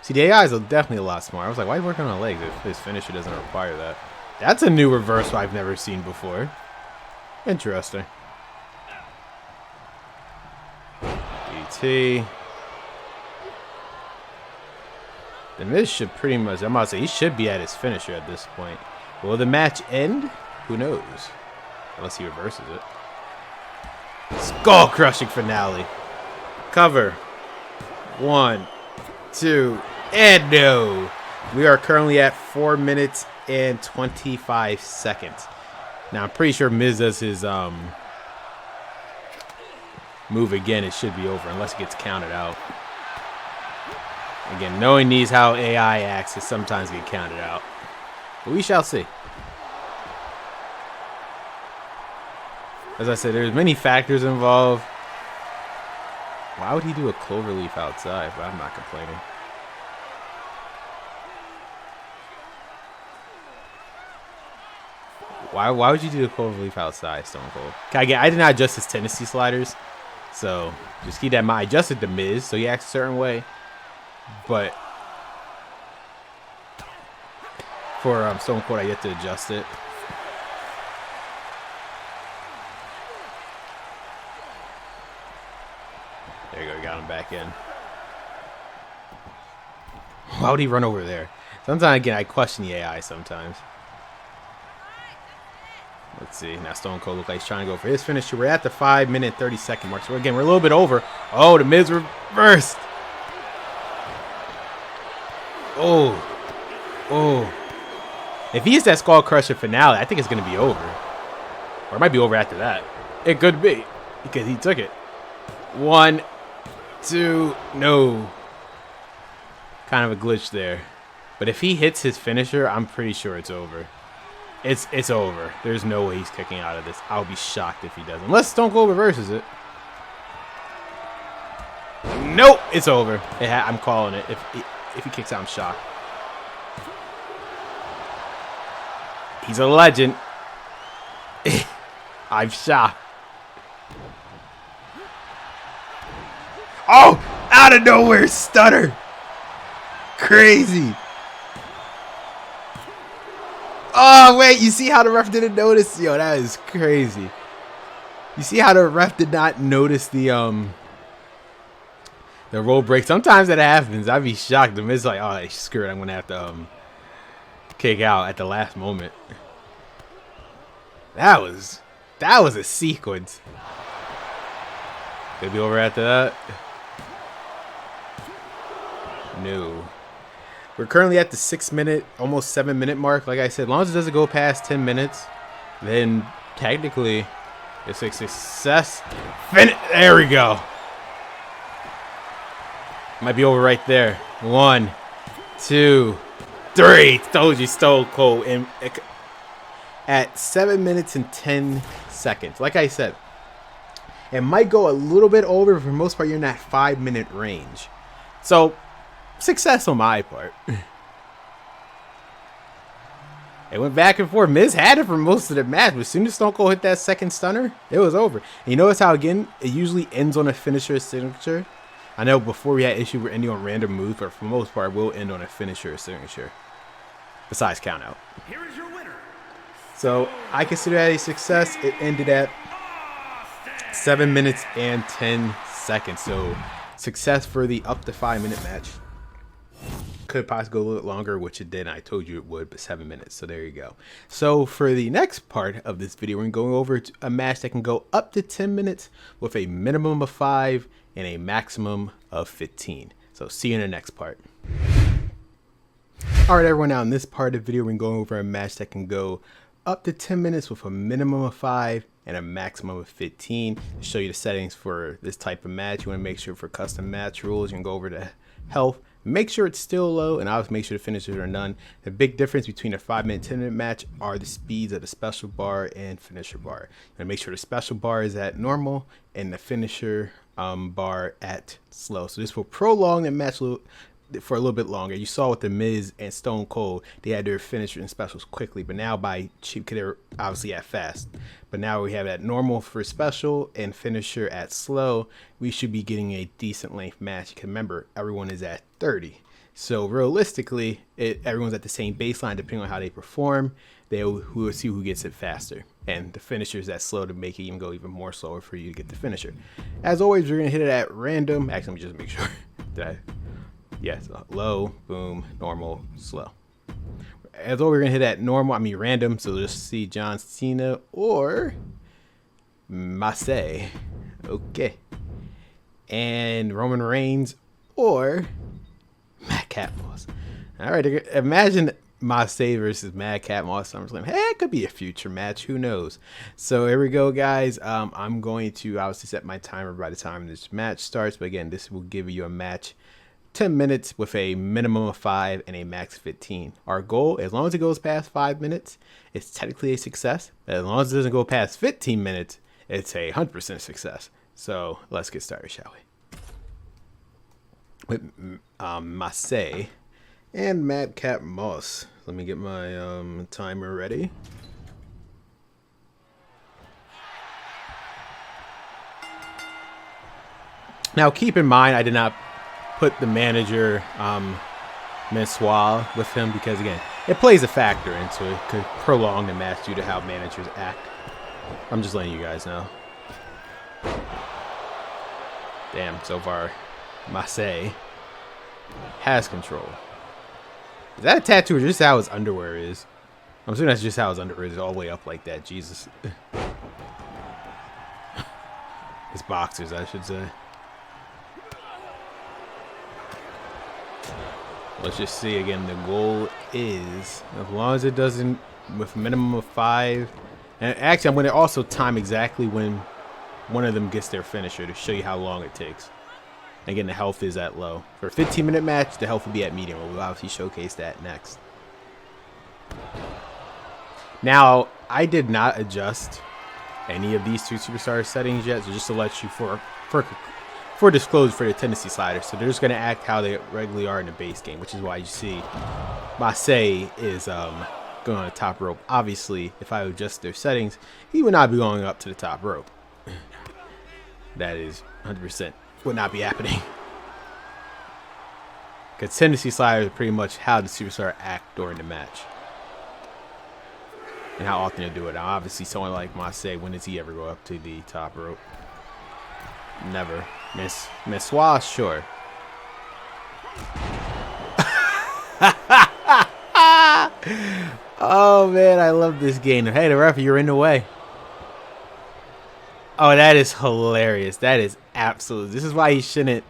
See, the AIs are definitely a lot smarter. I was like, why are you working on the legs if his finisher doesn't require that? That's a new reversal I've never seen before. Interesting. DT. The Miz should pretty much, I'm about to say, he should be at his finisher at this point. Will the match end? Who knows? Unless he reverses it. Skull crushing finale. Cover. 1, 2, and no. We are currently at 4 minutes and 25 seconds. Now I'm pretty sure Miz does his move again. It should be over unless it gets counted out. Again, knowing these how AI acts, it sometimes get counted out. But we shall see. As I said, there's many factors involved. Why would he do a cloverleaf outside? But I'm not complaining. Why would you do a cloverleaf outside, Stone Cold? I did not adjust his Tennessee sliders, so just keep that in mind. I adjusted the Miz, so he acts a certain way. But for Stone Cold, I yet to adjust it. There you go, got him back in. Why would he run over there? Sometimes, again, I question the AI sometimes. Let's see. Now Stone Cold looks like he's trying to go for his finisher. We're at the 5 minute 30-second mark. So again, we're a little bit over. Oh, the Miz reversed. Oh. Oh. If he hits that Skull Crusher finale, I think it's going to be over. Or it might be over after that. It could be. Because he took it. 1, 2, no. Kind of a glitch there. But if he hits his finisher, I'm pretty sure it's over. It's over. There's no way he's kicking out of this. I'll be shocked if he doesn't. Unless Stone Cold reverses it. Nope, it's over. I'm calling it. If he kicks out, I'm shocked. He's a legend. I'm shocked. Oh, out of nowhere, stutter. Crazy. Oh, wait, you see how the ref didn't notice? Yo, that is crazy. You see how the ref did not notice the roll break? Sometimes that happens. I'd be shocked. The Miz like, oh, screw it. I'm going to have to kick out at the last moment. That was a sequence. Could be over after that. No. We're currently at the 6 minute, almost 7 minute mark. Like I said, as long as it doesn't go past 10 minutes, then technically it's a success. There we go. Might be over right there. 1, 2, 3. Told you, Stone Cold. And at 7 minutes and 10 seconds. Like I said, it might go a little bit over, but for the most part, you're in that 5-minute range. So, success on my part. It went back and forth. Miz had it for most of the match, but as soon as Stone Cold hit that second stunner, it was over. And you notice how, again, it usually ends on a finisher signature. I know before we had issue with ending on random moves, but for the most part, we'll end on a finisher signature. Besides count out. Here is your winner. So, I consider that a success. It ended at 7 minutes and 10 seconds. So, success for the up to 5-minute match. Could possibly go a little longer, which it did. I told you it would, but 7 minutes. So, there you go. So, for the next part of this video, we're going over a match that can go up to 10 minutes with a minimum of 5 and a maximum of 15. So, see you in the next part. Alright, everyone. Now, in this part of the video, we're going over a match that can go up to 10 minutes with a minimum of 5 and a maximum of 15. To show you the settings for this type of match, you want to make sure for custom match rules, you can go over to health, make sure it's still low, and obviously make sure the finishers are none. The big difference between a 5-minute, 10-minute match are the speeds of the special bar and finisher bar. You want to make sure the special bar is at normal and the finisher bar at slow. So this will prolong the match for a little bit longer. You saw with the Miz and Stone Cold, they had their finisher and specials quickly, but now by cheap, they're obviously at fast. But now we have at normal for special and finisher at slow. We should be getting a decent length match. Because remember, everyone is at 30. So realistically, everyone's at the same baseline depending on how they perform. We will see who gets it faster. And the finisher is that slow to make it even go even more slower for you to get the finisher. As always, we're going to hit it at random. Actually, let me just make sure that yes, low, boom, normal, slow. As always, we're going to hit at normal, random. So just see John Cena or Masay. Okay. And Roman Reigns or Madcap Moss. All right, imagine Masay versus Madcap Moss SummerSlam. Hey, it could be a future match. Who knows? So here we go, guys. I'm going to obviously set my timer by the time this match starts. But again, this will give you a match 10 minutes with a minimum of 5 and a max 15. Our goal, as long as it goes past 5 minutes, it's technically a success. As long as it doesn't go past 15 minutes, it's a 100% success. So let's get started, shall we? With Masay and Madcap Moss. Let me get my timer ready. Now keep in mind, I did not put the manager Messoir with him because again, it plays a factor into it. Could prolong the match due to how managers act. I'm just letting you guys know. Damn, so far Masay has control. Is that a tattoo or just how his underwear is? I'm assuming that's just how his underwear is all the way up like that. Jesus. His boxers, I should say. Let's just see again. The goal is, as long as it doesn't, with minimum of 5. And actually, I'm going to also time exactly when one of them gets their finisher to show you how long it takes. Again, the health is at low. For a 15-minute match, the health will be at medium. We'll obviously showcase that next. Now, I did not adjust any of these two superstar settings yet, so just to let you for disclosure for the tendency sliders. So they're just going to act how they regularly are in the base game, which is why you see Masay is going on the top rope. Obviously, if I adjust their settings, he would not be going up to the top rope. That is 100% would not be happening. Because tendency sliders are pretty much how the superstar act during the match. And how often they do it. Now, obviously, someone like Masay, when does he ever go up to the top rope? Never. Messoir, sure. Oh, man, I love this game. Hey, the ref, you're in the way. Oh, that is hilarious. That is absolute. This is why he shouldn't.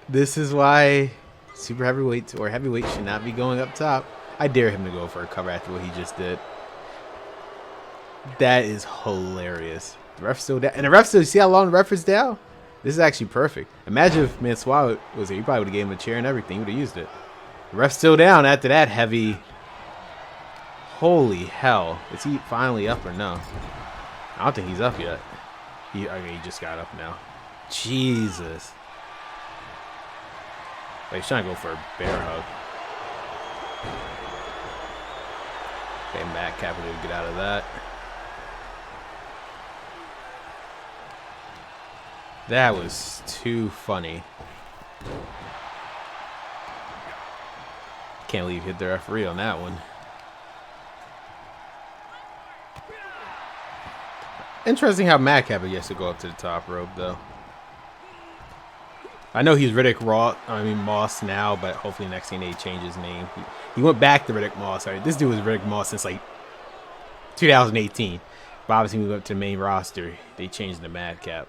This is why super heavyweights or heavyweights should not be going up top. I dare him to go for a cover after what he just did. That is hilarious. The ref's still down. And the ref still, see how long the ref is down? This is actually perfect. Imagine if Messoir was here. He probably would have gave him a chair and everything. He would have used it. The ref's still down after that heavy. Holy hell. Is he finally up or no? I don't think he's up yet. Okay, he just got up now. Jesus. Wait, he's trying to go for a bear hug. Okay, Matt Capital to get out of that. That was too funny. Can't believe hit the referee on that one. Interesting how Madcap gets to go up to the top rope, though. I know he's Moss now, but hopefully next thing they change his name. He went back to Riddick Moss. This dude was Riddick Moss since like 2018. But obviously we went up to the main roster. They changed the Madcap.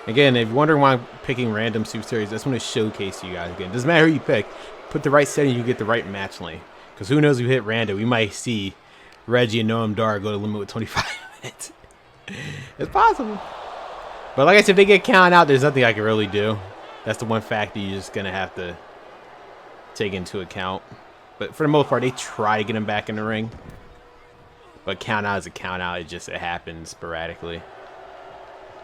Again, if you're wondering why I'm picking random superstars, I just want to showcase you guys again. Doesn't matter who you pick. Put the right setting, you get the right match lane. Because who knows if you hit random, we might see Reggie and Noam Dar go to limit with 25 minutes. It's possible. But like I said, if they get counted out, there's nothing I can really do. That's the one factor you're just going to have to take into account. But for the most part, they try to get him back in the ring. But count out is a count out. It happens sporadically.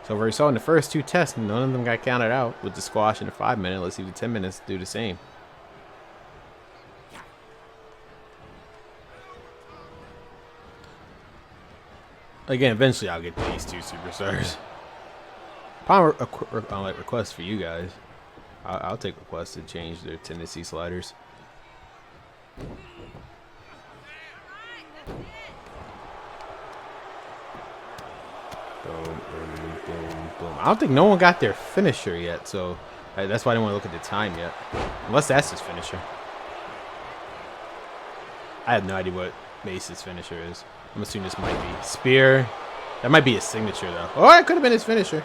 So we saw in the first two tests, none of them got counted out with the squash in the 5 minute. Let's see if the 10 minutes do the same. Again, eventually I'll get these two superstars. Upon requests for you guys, I'll take requests to change their tendency sliders. Boom, boom, boom, boom. I don't think no one got their finisher yet, so that's why I didn't want to look at the time yet. Unless that's his finisher. I have no idea what Mace's finisher is. I'm assuming this might be Spear. That might be his signature, though. Oh, it could have been his finisher.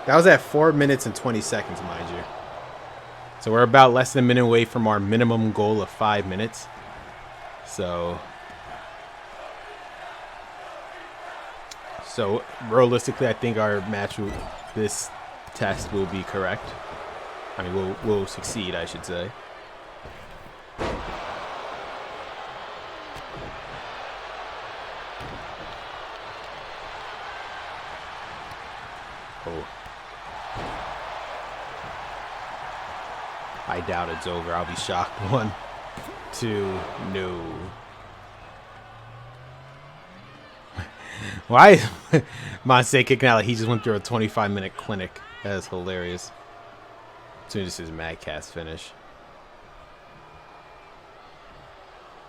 That was at 4 minutes and 20 seconds, mind you. So we're about less than a minute away from our minimum goal of 5 minutes. So realistically, I think our match, this test will be correct. I mean, we'll succeed, I should say. Oh. I doubt it's over. I'll be shocked. 1, 2, no. Why is Monse kicking out like he just went through a 25-minute clinic? That is hilarious. As soon as this is Madcap's finish.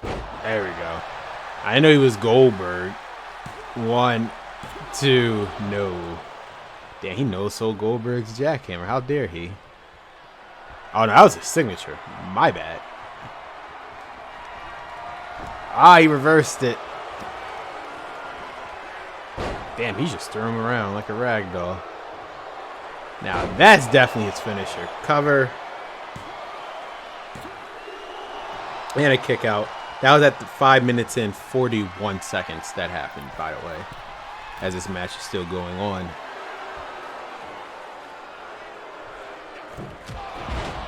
There we go. I know he was Goldberg. 1, 2, no. Damn, he knows so Goldberg's jackhammer. How dare he? Oh, no, that was his signature. My bad. Ah, he reversed it. Damn, he just threw him around like a rag doll. Now, that's definitely his finisher. Cover. And a kick out. That was at the 5 minutes and 41 seconds that happened, by the way. As this match is still going on.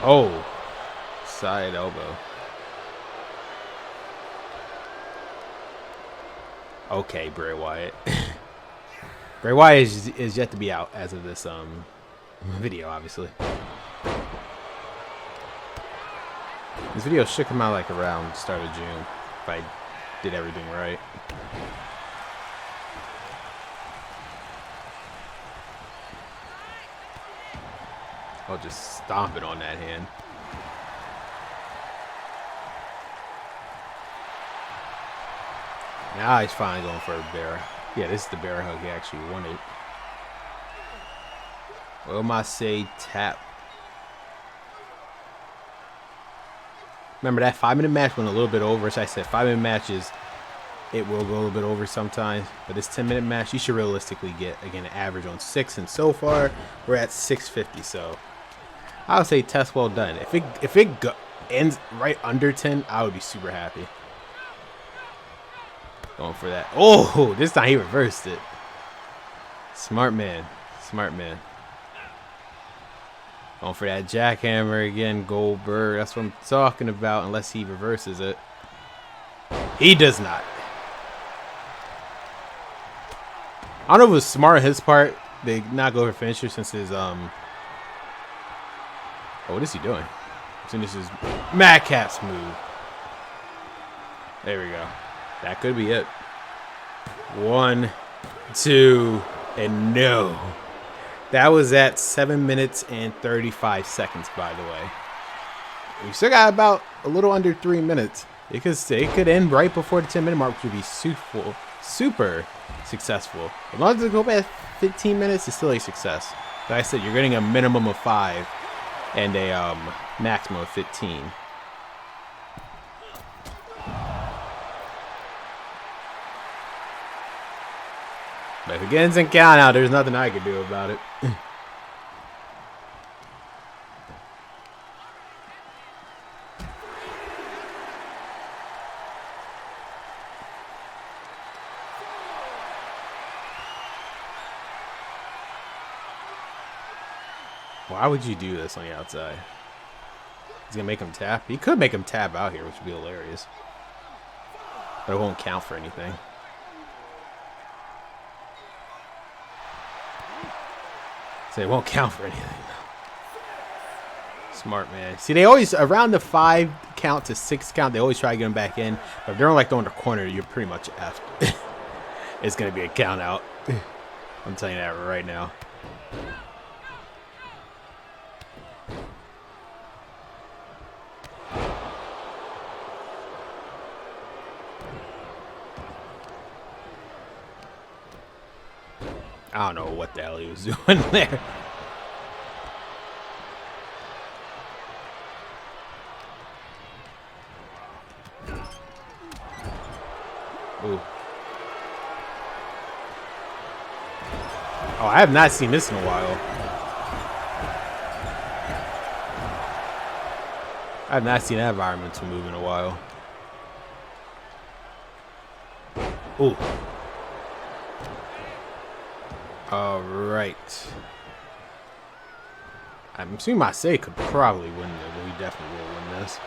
Oh. Side elbow. Okay, Bray Wyatt. Bray Wyatt is yet to be out as of this video, obviously. This video should come out like around the start of June if I did everything right. I'll just stomp it on that hand. Now he's finally going for a bear. Yeah, this is the bear hug he actually wanted. Will I say tap? Remember that 5 minute match went a little bit over. As I said, 5 minute matches, it will go a little bit over sometimes. But this 10-minute match, you should realistically get, again, an average on 6. And so far, we're at 650. So I would say test well done. If it ends right under 10, I would be super happy. Going for that. Oh, this time he reversed it. Smart man. Smart man. Going for that jackhammer again, Goldberg. That's what I'm talking about, unless he reverses it. He does not. I don't know if it was smart on his part. They not go for finisher since his Oh, what is he doing? Since this is Madcap's move. There we go. That could be it. 1, 2, and no. That was at 7 minutes and 35 seconds, by the way. We still got about a little under 3 minutes. It could end right before the 10-minute mark, which would be super successful. As long as it go past 15 minutes, it's still a success. Like I said, you're getting a minimum of 5 and a maximum of 15. But if it gets in count out, there's nothing I can do about it. Why would you do this on the outside? He's gonna make him tap. He could make him tap out here, which would be hilarious. But it won't count for anything. So it won't count for anything. Smart man. See, they always around the 5 count to 6 count. They always try to get him back in. But if they're like throwing the corner, you're pretty much effed. It's gonna be a count out. I'm telling you that right now. I don't know what the hell he was doing there. Ooh. Oh, I have not seen this in a while. I have not seen that environmental move in a while. Ooh. All right. I'm assuming Marseille could probably win this, but we definitely will win this.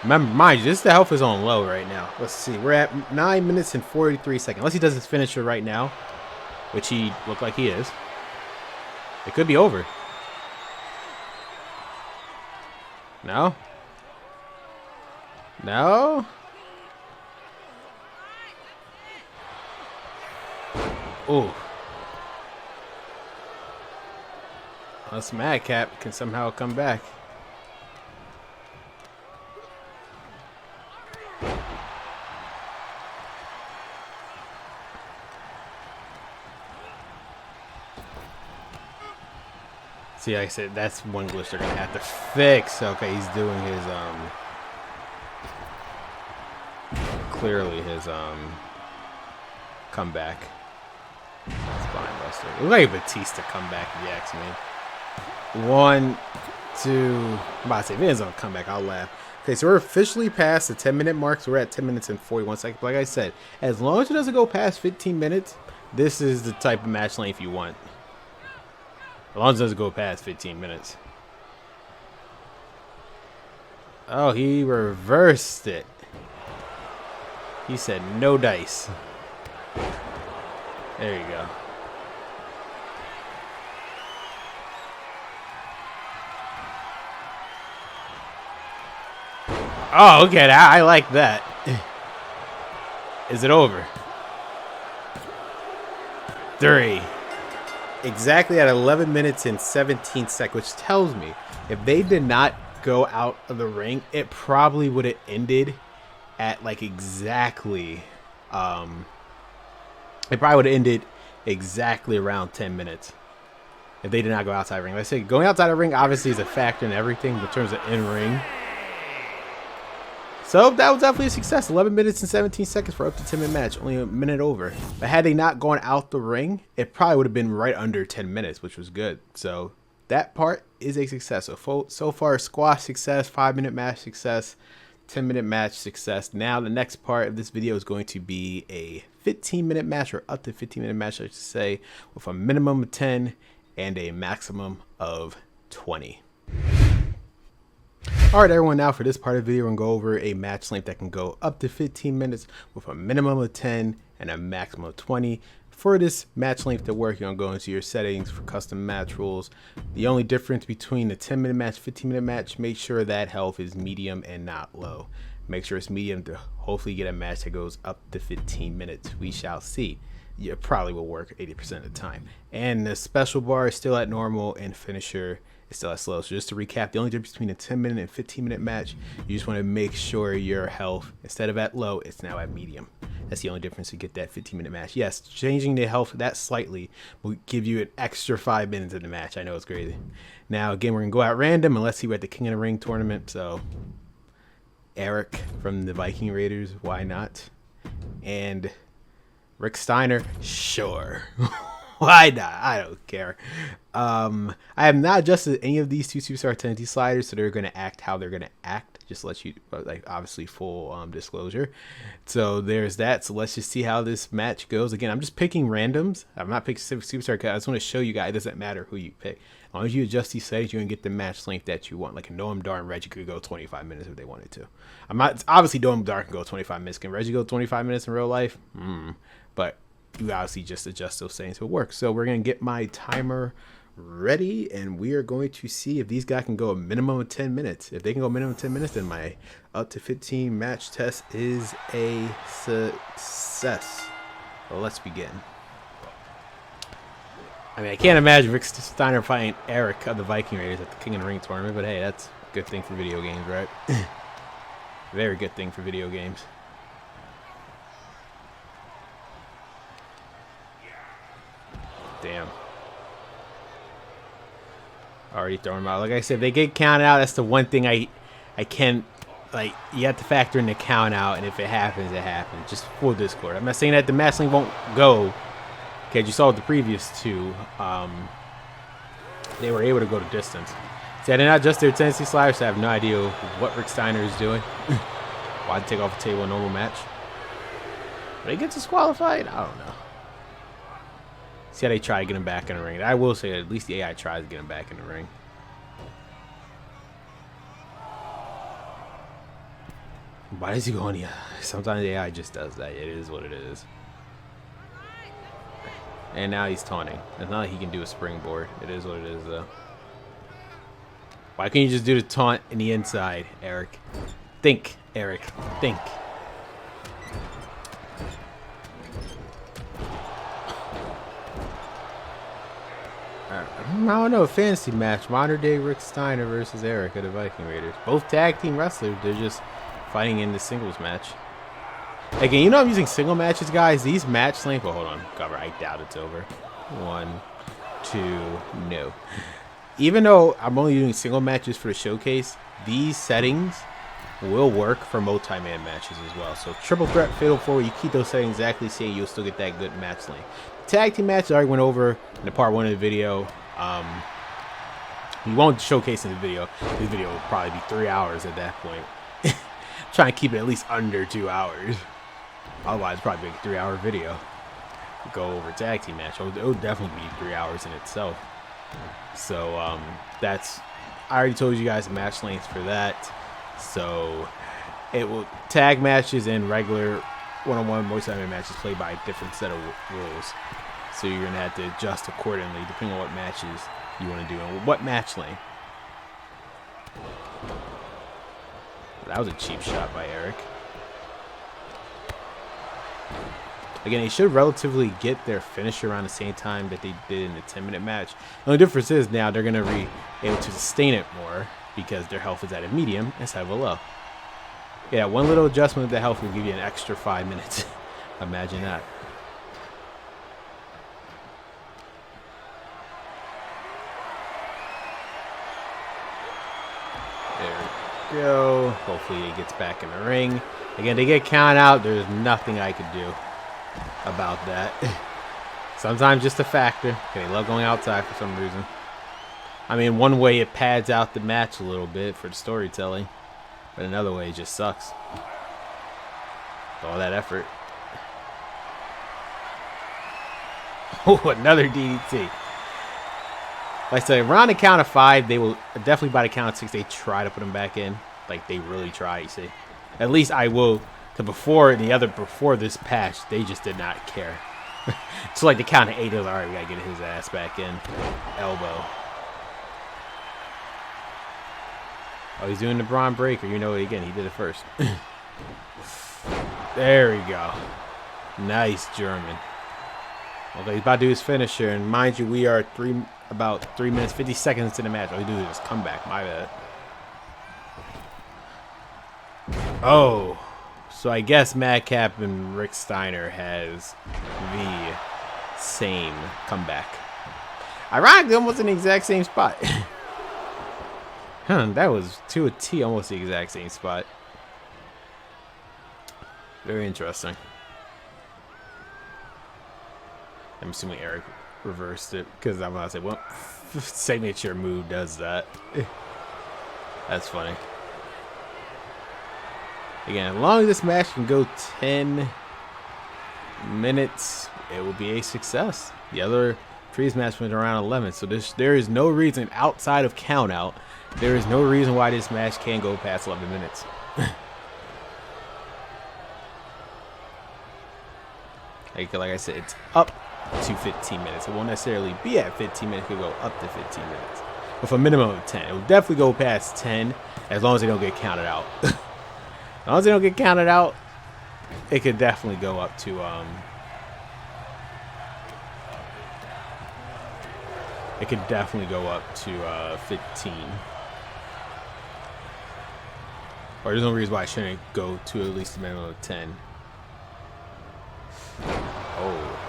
Remember, mind you, this is the health is on low right now. Let's see. We're at 9 minutes and 43 seconds. Unless he does his finisher right now, which he looked like he is. It could be over. No? No? Ooh. Unless Madcap can somehow come back. See, like I said, that's one glitch they're gonna have to fix. Okay, he's doing his clearly his comeback. Spine buster. It looked like Batista comeback, if you ask me. 1, 2. I'm about to say, if it is on a comeback, I'll laugh. Okay, so we're officially past the 10-minute mark. So we're at 10 minutes and 41 seconds. Like I said, as long as it doesn't go past 15 minutes, this is the type of match length you want. As long as it doesn't go past 15 minutes. Oh, he reversed it. He said no dice. There you go. Oh, okay. I like that. Is it over? 3. Exactly at 11 minutes and 17 seconds, which tells me if they did not go out of the ring, it probably would have ended at like exactly it probably would have ended exactly around 10 minutes if they did not go outside the ring. Like I said, going outside the ring obviously is a factor in everything, but in terms of in-ring. So that was definitely a success. 11 minutes and 17 seconds for up to 10-minute match. Only a minute over. But had they not gone out the ring, it probably would have been right under 10 minutes, which was good. So that part is a success. So far, squash success, 5-minute match success, 10-minute match success. Now the next part of this video is going to be a 15-minute match, or up to 15-minute match, I should say, with a minimum of 10 and a maximum of 20. Alright everyone, now for this part of the video, we're going to go over a match length that can go up to 15 minutes with a minimum of 10 and a maximum of 20. For this match length to work, you're going to go into your settings for custom match rules. The only difference between the 10-minute match, 15-minute match, make sure that health is medium and not low. Make sure it's medium to hopefully get a match that goes up to 15 minutes. We shall see. It probably will work 80% of the time. And the special bar is still at normal and finisher is still at slow. So just to recap, the only difference between a 10-minute and 15-minute match, you just want to make sure your health, instead of at low, it's now at medium. That's the only difference to get that 15-minute match. Yes, changing the health that slightly will give you an extra 5 minutes in the match. I know it's crazy. Now, again, we're going to go out random, and let's see, we're at the King of the Ring tournament. So, Eric from the Viking Raiders, why not? And Rick Steiner, sure. Why not? I don't care. I have not adjusted any of these two Superstar Tendency sliders, so they're going to act how they're going to act. Just let you, like, obviously full disclosure. So there's that. So let's just see how this match goes. Again, I'm just picking randoms. I'm not picking Superstar. I just want to show you guys it doesn't matter who you pick. As long as you adjust these settings, you're going to get the match length that you want. Like a Noam Dar and Reggie could go 25 minutes if they wanted to. I'm not, obviously Noam Dar can go 25 minutes. Can Reggie go 25 minutes in real life? But you obviously just adjust those settings to work. So we're going to get my timer ready, and we are going to see if these guys can go a minimum of 10 minutes. If they can go a minimum of 10 minutes, then my up to 15 match test is a success. Well, let's begin. I mean, I can't imagine Rick Steiner fighting Eric of the Viking Raiders at the King of the Ring tournament, but hey, that's a good thing for video games, right? Very good thing for video games. Damn. Already throwing them out. Like I said, if they get counted out, that's the one thing I can, like, you have to factor in the count out, and if it happens, it happens. Just full Discord. I'm not saying that the match link won't go, because you saw with the previous two, they were able to go to distance. See, I did not adjust their tendency sliders, so I have no idea what Rick Steiner is doing. Why take off the table a normal match? But he gets disqualified? I don't know. See how they try to get him back in the ring. I will say that at least the AI tries to get him back in the ring. Why does he go on? Yeah, sometimes the AI just does that. It is what it is. And now he's taunting. It's not like he can do a springboard. It is what it is, though. Why can't you just do the taunt in the inside, Eric? Think, Eric. Think. I don't know, a fantasy match. Modern day Rick Steiner versus Eric of the Viking Raiders. Both tag team wrestlers. They're just fighting in the singles match. Again, you know I'm using single matches, guys. These match length. Well, hold on. Cover. I doubt it's over. 1, 2, no. Even though I'm only doing single matches for the showcase, these settings will work for multi-man matches as well. So triple threat, fatal four, you keep those settings exactly same, you'll still get that good match length. Tag team matches I already went over in the part 1 of the video. We won't showcase in the video. This video will probably be 3 hours at that point. Trying to keep it at least under 2 hours. Otherwise, it's probably be a 3-hour video. Go over tag team match. It would definitely be 3 hours in itself. So that's, I already told you guys the match length for that. So it will tag matches and regular one-on-one multi-man matches played by a different set of rules. So you're gonna have to adjust accordingly depending on what matches you want to do and what match lane. That was a cheap shot by Eric. Again, they should relatively get their finisher around the same time that they did in the 10-minute match. The only difference is now they're gonna be able to sustain it more because their health is at a medium instead of a low. Yeah, one little adjustment of the health will give you an extra 5 minutes. Imagine that. There we go. Hopefully he gets back in the ring. Again, they get counted out. There's nothing I could do about that. Sometimes just a factor. Okay, they love going outside for some reason. I mean, one way it pads out the match a little bit for the storytelling, but another way it just sucks. All that effort. Oh, another DDT. Like I said, around the count of 5, they will definitely by the count of 6, they try to put him back in. Like they really try, you see. At least I will. Cause before this patch, they just did not care. So like the count of 8, it was alright. We gotta get his ass back in. Elbow. Oh, he's doing the Braun Breaker. You know it again. He did it first. There we go. Nice German. Okay, he's about to do his finisher, and mind you, we are about 3 minutes 50 seconds into the match. All he do is just come back. My bad. Oh, so I guess Madcap and Rick Steiner has the same comeback. Ironically, almost in the exact same spot. Huh, that was to a T, almost the exact same spot. Very interesting. I'm assuming Eric reversed it because I'm about to say, well, signature move does that. That's funny. Again, as long as this match can go 10 minutes, it will be a success. The other previous match went around 11, so there is no reason outside of count out. There is no reason why this match can't go past 11 minutes. like I said, it's up to 15 minutes. It won't necessarily be at 15 minutes. It could go up to 15 minutes. With a minimum of 10. It will definitely go past 10 as long as they don't get counted out. As long as they don't get counted out, it could definitely go up to it could definitely go up to 15. Or there's no reason why I shouldn't go to at least a minimum of 10. Oh.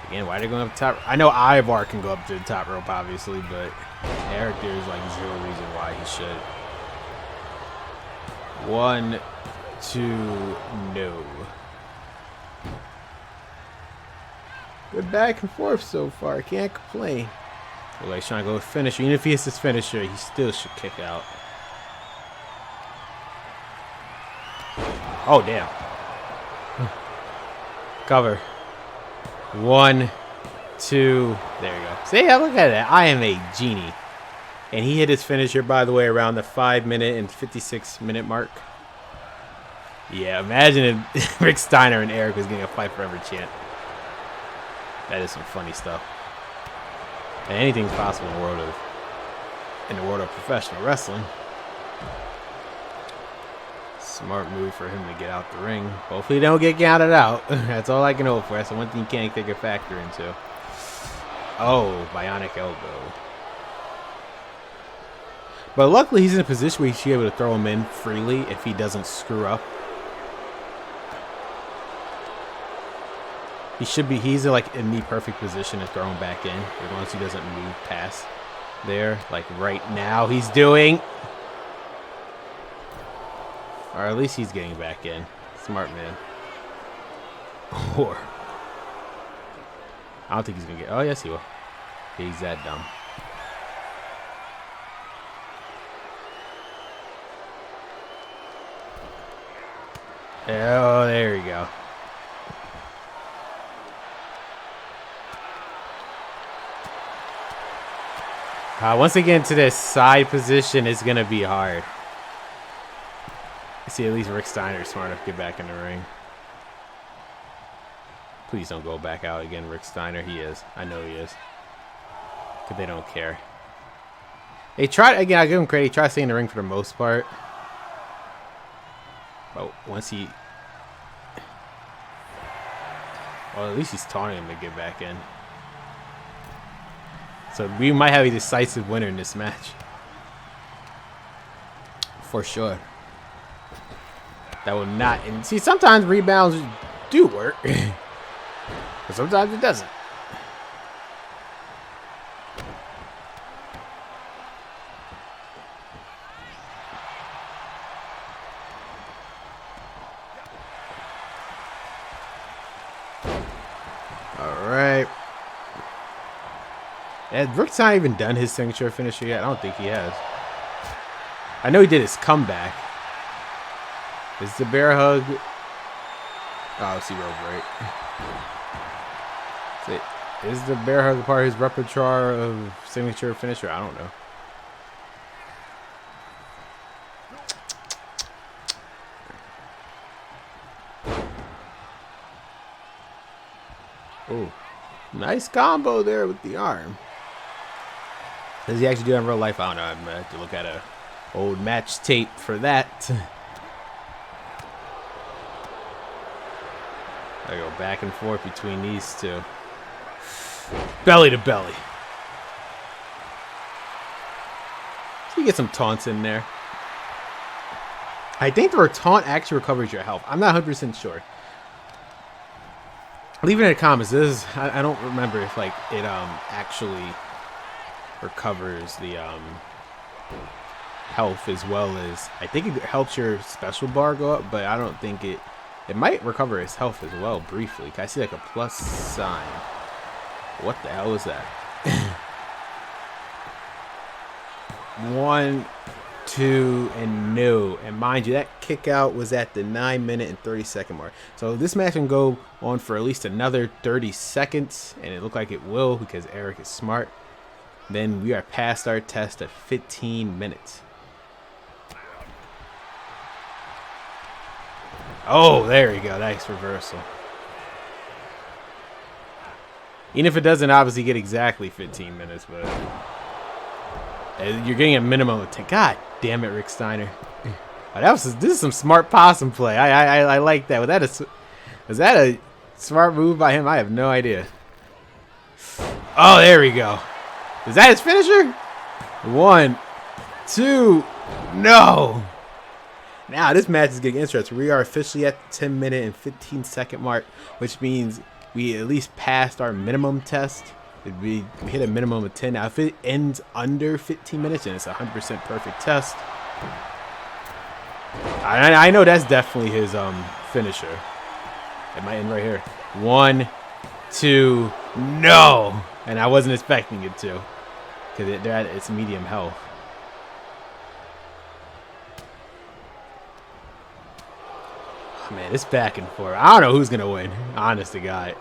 Again, why are they going up the top? I know Ivar can go up to the top rope, obviously, but Eric, there's like zero reason why he should. 1, 2, no. Good back and forth so far. I can't complain. Like he's trying to go with finisher. Even if he hits his finisher, he still should kick out. Oh, damn. Cover. 1, 2. There you go. See, look at that. I am a genie. And he hit his finisher, by the way, around the 5-minute and 56-minute mark. Yeah, imagine if Rick Steiner and Eric was getting a fight forever chant. That is some funny stuff. And anything's possible in the world of professional wrestling. Smart move for him to get out the ring. Hopefully they don't get counted out. That's all I can hope for. That's the one thing you can't take a factor into. Oh, bionic elbow. But luckily he's in a position where he should be able to throw him in freely if he doesn't screw up. He's like in the perfect position to throw him back in as long as he doesn't move past there. Like right now he's doing. Or at least he's getting back in. Smart man. Or I don't think he's gonna get. Oh yes he will. He's that dumb. Oh, there we go. Once again to this side position is going to be hard. See, at least Rick Steiner is smart enough to get back in the ring. Please don't go back out again, Rick Steiner. He is. I know he is. Because they don't care. They tried, again, I give him credit. He tried to stay in the ring for the most part. But once he... Well, at least he's taunting him to get back in. So we might have a decisive winner in this match. For sure. That will not... And see, sometimes rebounds do work. But sometimes it doesn't. Alright. Has Rick's not even done his signature finisher yet? I don't think he has. I know he did his comeback. Is the bear hug? Oh, see rope break. Is the bear hug part of his repertoire of signature finisher? I don't know. Oh, nice combo there with the arm. Does he actually do that in real life? I don't know. I'm gonna have to look at a old match tape for that. I go back and forth between these two. Belly to belly. So you get some taunts in there. I think the taunt actually recovers your health. I'm not 100% sure. Leave it in the comments. This is, I don't remember if like it actually recovers the health as well as, I think it helps your special bar go up, but I don't think it might recover his health as well briefly. I see like a plus sign. What the hell is that? 1, 2, and no. And mind you, that kick out was at the 9-minute and 30-second mark. So this match can go on for at least another 30 seconds, and it looked like it will because Eric is smart. Then we are past our test of 15 minutes. Oh, there you go. Nice reversal. Even if it doesn't obviously get exactly 15 minutes, but you're getting a minimum of 10. God damn it, Rick Steiner. Oh, this is some smart possum play. I like that. Was that a smart move by him? I have no idea. Oh, there we go. Is that his finisher? 1, 2, no. Now this match is getting interesting. We are officially at the 10-minute and 15-second mark, which means we at least passed our minimum test. We hit a minimum of 10. Now, if it ends under 15 minutes, then it's a 100% perfect test. I know that's definitely his finisher. It might end right here. 1, 2, no. And I wasn't expecting it to, because it's medium health. Man, it's back and forth. I don't know who's gonna win. Honest to God,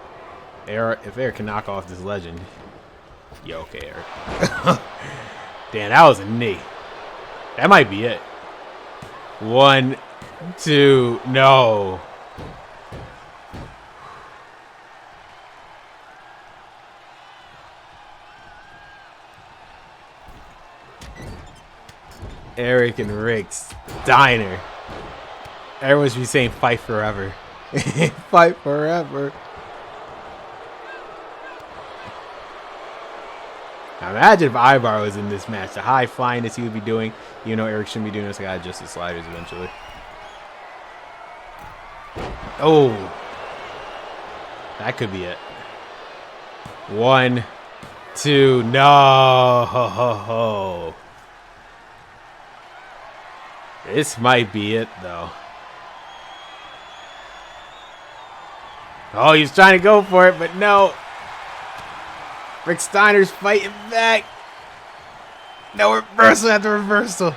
if Eric can knock off this legend, yeah, okay, Eric. Damn, that was a knee. That might be it. 1, 2, no. Eric and Rick Steiner. Everyone should be saying fight forever. Fight forever. Now imagine if Ivar was in this match. The high flyiness he would be doing. You know Eric shouldn't be doing this. I gotta adjust his sliders eventually. Oh. That could be it. 1, 2, no. Ho, ho, ho. This might be it though. Oh, he's trying to go for it, but no. Rick Steiner's fighting back. No reversal after reversal.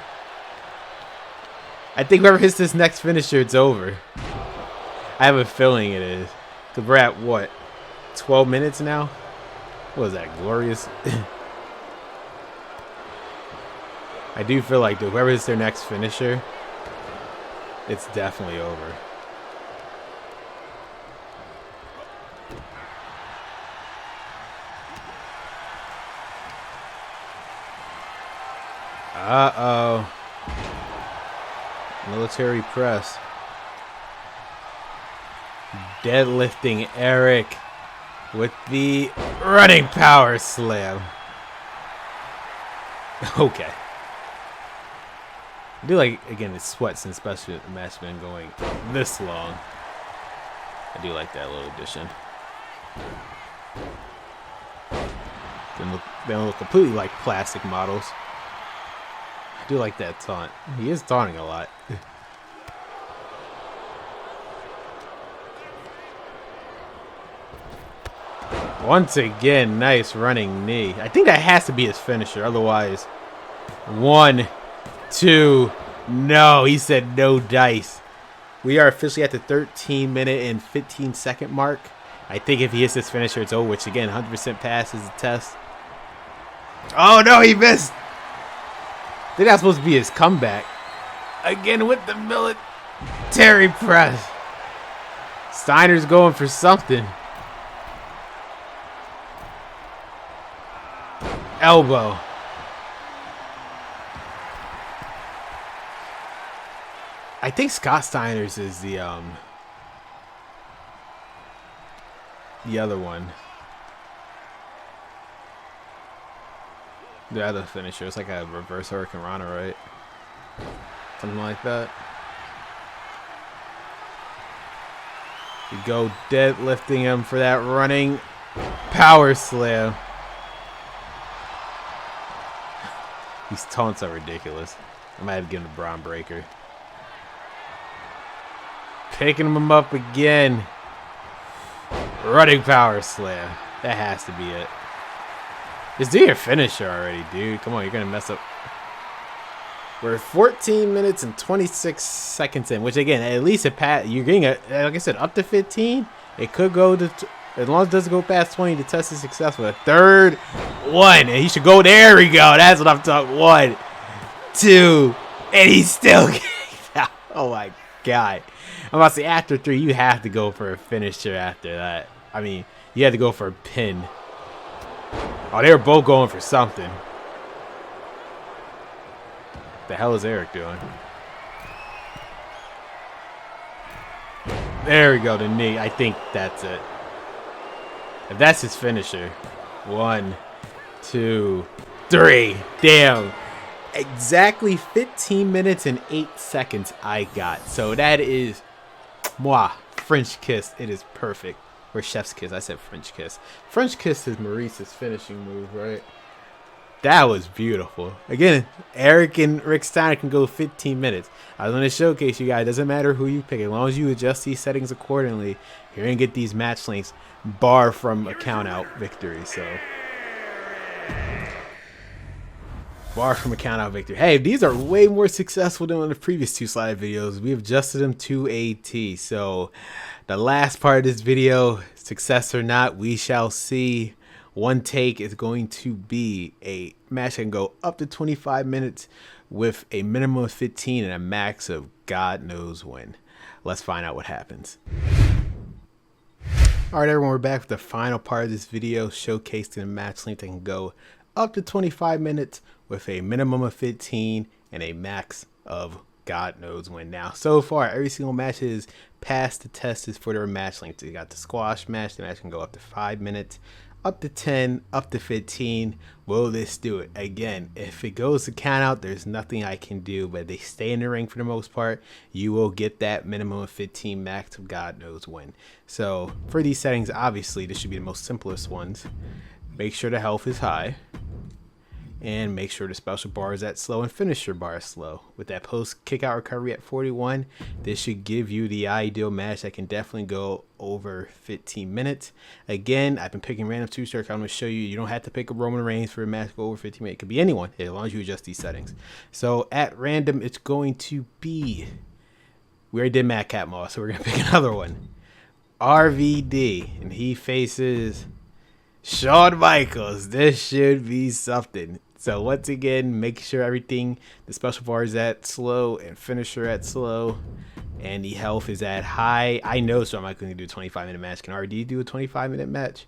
I think whoever hits this next finisher, it's over. I have a feeling it is. Because we're at, what, 12 minutes now? What was that, glorious? I do feel like whoever hits their next finisher, it's definitely over. Uh-oh. Military press. Deadlifting Eric with the running power slam. Okay. I do like, again, it's sweats, and especially the match been going this long. I do like that little addition. They don't look completely like plastic models. I do like that taunt. He is taunting a lot. Once again, nice running knee. I think that has to be his finisher. Otherwise, 1, 2, no. He said no dice. We are officially at the 13-minute and 15-second mark. I think if he hits this finisher, it's over, which again, 100% pass is a test. Oh no, he missed. I think that's supposed to be his comeback. Again with the military press. Steiner's going for something. Elbow. I think Scott Steiner's is the other one. The other finisher. It's like a reverse Hurricane Rana, right? Something like that. You go deadlifting him for that running power slam. These taunts are ridiculous. I might have given him a Braun breaker. Picking him up again. Running power slam. That has to be it. Just do your finisher already, dude. Come on, you're going to mess up. We're 14 minutes and 26 seconds in, which again, at least you're getting, like I said, up to 15. It could go to, as long as it doesn't go past 20, the test is successful. A third one, and he should go, there we go. That's what I'm talking. 1, 2, and he's still getting out. Oh my God. I'm about to say, after 3, you have to go for a finisher after that. I mean, you had to go for a pin. Oh, they were both going for something. The hell is Eric doing? There we go, the knee. I think that's it. If that's his finisher. 1, 2, 3. Damn. Exactly 15 minutes and 8 seconds I got. So that is French kiss. It is perfect. Or chef's kiss. I said French kiss. French kiss is Maurice's finishing move, right? That was beautiful. Again, Eric and Rick Steiner can go 15 minutes. I was going to showcase you guys. Doesn't matter who you pick. As long as you adjust these settings accordingly, you're going to get these match links bar from a count-out victory. So, bar from a count-out victory. Hey, these are way more successful than on the previous 2 slide videos. We've adjusted them to a T. So, the last part of this video, success or not, we shall see. One take is going to be a match that can go up to 25 minutes with a minimum of 15 and a max of God knows when. Let's find out what happens. All right, everyone, we're back with the final part of this video, showcasing a match length that can go up to 25 minutes with a minimum of 15 and a max of God knows when. Now, so far, every single match is passed the test is for their match length. You got the squash match. The match can go up to 5 minutes. Up to 10, up to 15. Will this do it? Again, if it goes to count out, there's nothing I can do, but they stay in the ring for the most part. You will get that minimum of 15 max of God knows when. So for these settings, obviously, this should be the most simplest ones. Make sure the health is high. And make sure the special bar is at slow and finisher bar is slow. With that post kick out recovery at 41, this should give you the ideal match that can definitely go over 15 minutes. Again, I've been picking random 2-star. I'm going to show you, you don't have to pick a Roman Reigns for a match to go over 15 minutes. It could be anyone, as long as you adjust these settings. So at random, it's going to be, we already did Matt Catmull, so we're going to pick another one. RVD, and he faces Shawn Michaels. This should be something. So once again, make sure everything, the special bar is at slow and finisher at slow, and the health is at high. I know Shawn Michaels can do a 25-minute match. Can RVD do a 25-minute match?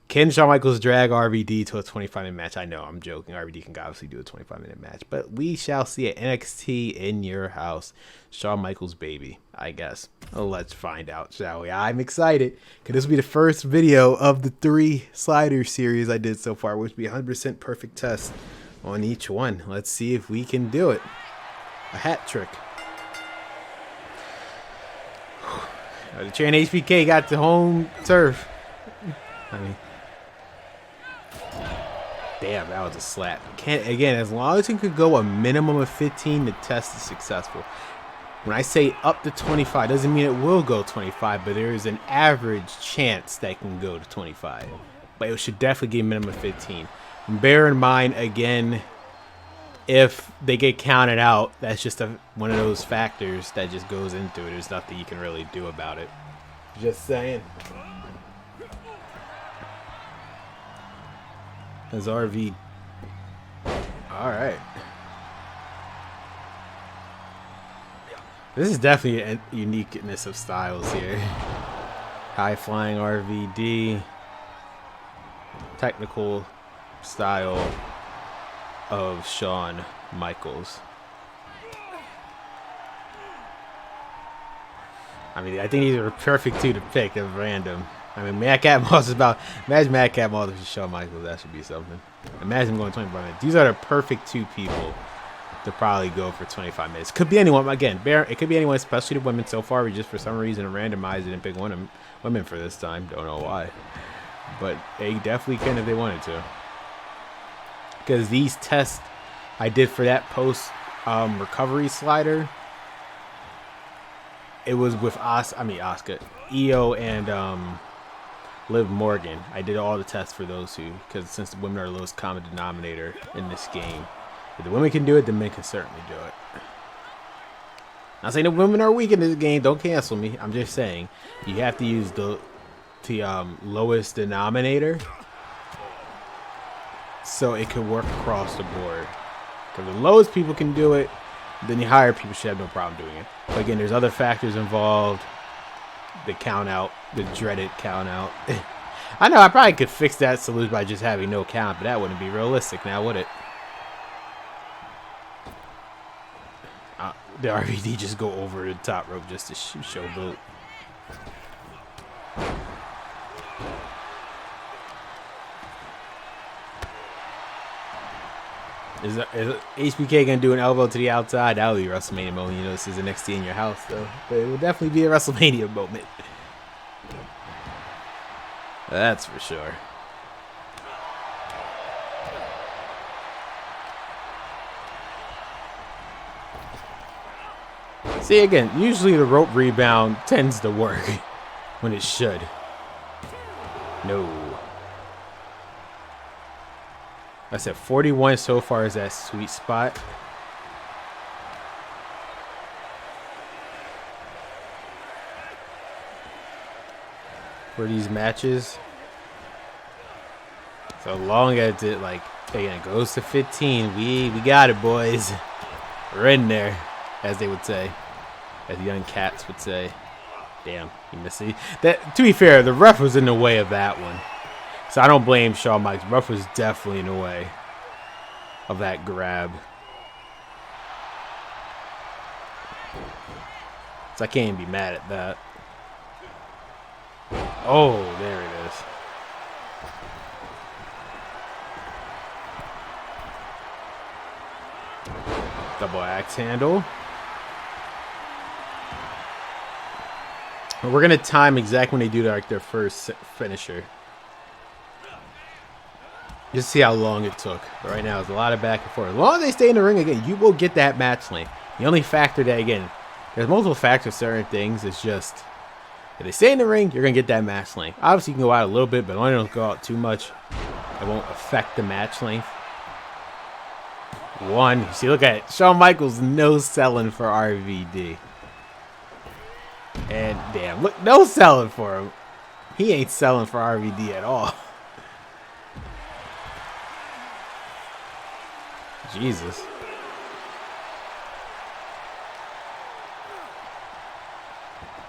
Can Shawn Michaels drag RVD to a 25-minute match? I know, I'm joking. RVD can obviously do a 25-minute match, but we shall see at NXT in your house. Shawn Michaels, baby, I guess. Well, let's find out, shall we? I'm excited because this will be the first video of the 3 slider series I did so far, which will be 100% perfect test on each one. Let's see if we can do it. A hat trick. The Chain HBK got the home turf. I mean, damn, that was a slap. Again, as long as it could go a minimum of 15, the test is successful. When I say up to 25, doesn't mean it will go 25, but there is an average chance that it can go to 25. But it should definitely get a minimum of 15. And bear in mind, again, if they get counted out, that's just one of those factors that just goes into it. There's nothing you can really do about it. Just saying. As RV. All right. This is definitely a uniqueness of styles here. High flying RVD. Technical style of Shawn Michaels. I mean, I think these are perfect two to pick of random. I mean, Mad Cat Moss is about... Imagine Mad Cat Moss versus Shawn Michaels. That should be something. Imagine going 25 minutes. These are the perfect two people to probably go for 25 minutes. Could be anyone. Again, it could be anyone, especially the women. So far, we just, for some reason, randomized it and picked women for this time. Don't know why. But they definitely can if they wanted to. Because these tests I did for that post recovery slider... It was with Asuka, Io, and Liv Morgan. I did all the tests for those two because since the women are the lowest common denominator in this game, if the women can do it, the men can certainly do it. Not saying the women are weak in this game. Don't cancel me. I'm just saying you have to use the lowest denominator so it can work across the board. Because the lowest people can do it, then the higher people should have no problem doing it. But again, there's other factors involved. The count out, the dreaded count out. I know I probably could fix that solution by just having no count, but that wouldn't be realistic now, would it? The RVD just go over the top rope just to showboat. Is HBK gonna do an elbow to the outside? That would be a WrestleMania moment. You know, this is the next day in your house, though. But it will definitely be a WrestleMania moment. That's for sure. See, again, usually the rope rebound tends to work when it should. No. I said 41 so far is that sweet spot. For these matches. So long as it again goes to 15, we got it, boys. We're in there, as they would say, as young cats would say. Damn, you missed it. That, to be fair, the ref was in the way of that one. So I don't blame Shawn Michaels. Ruff was definitely in the way of that grab. So I can't even be mad at that. Oh, there it is. Double axe handle. We're going to time exactly when they do their first finisher. Just see how long it took. But right now, it's a lot of back and forth. As long as they stay in the ring, again, you will get that match length. The only factor that, again, there's multiple factors, certain things. It's just, if they stay in the ring, you're going to get that match length. Obviously, you can go out a little bit, but only don't go out too much. It won't affect the match length. One, you see, look at it. Shawn Michaels no selling for RVD. And damn, look, no selling for him. He ain't selling for RVD at all. Jesus.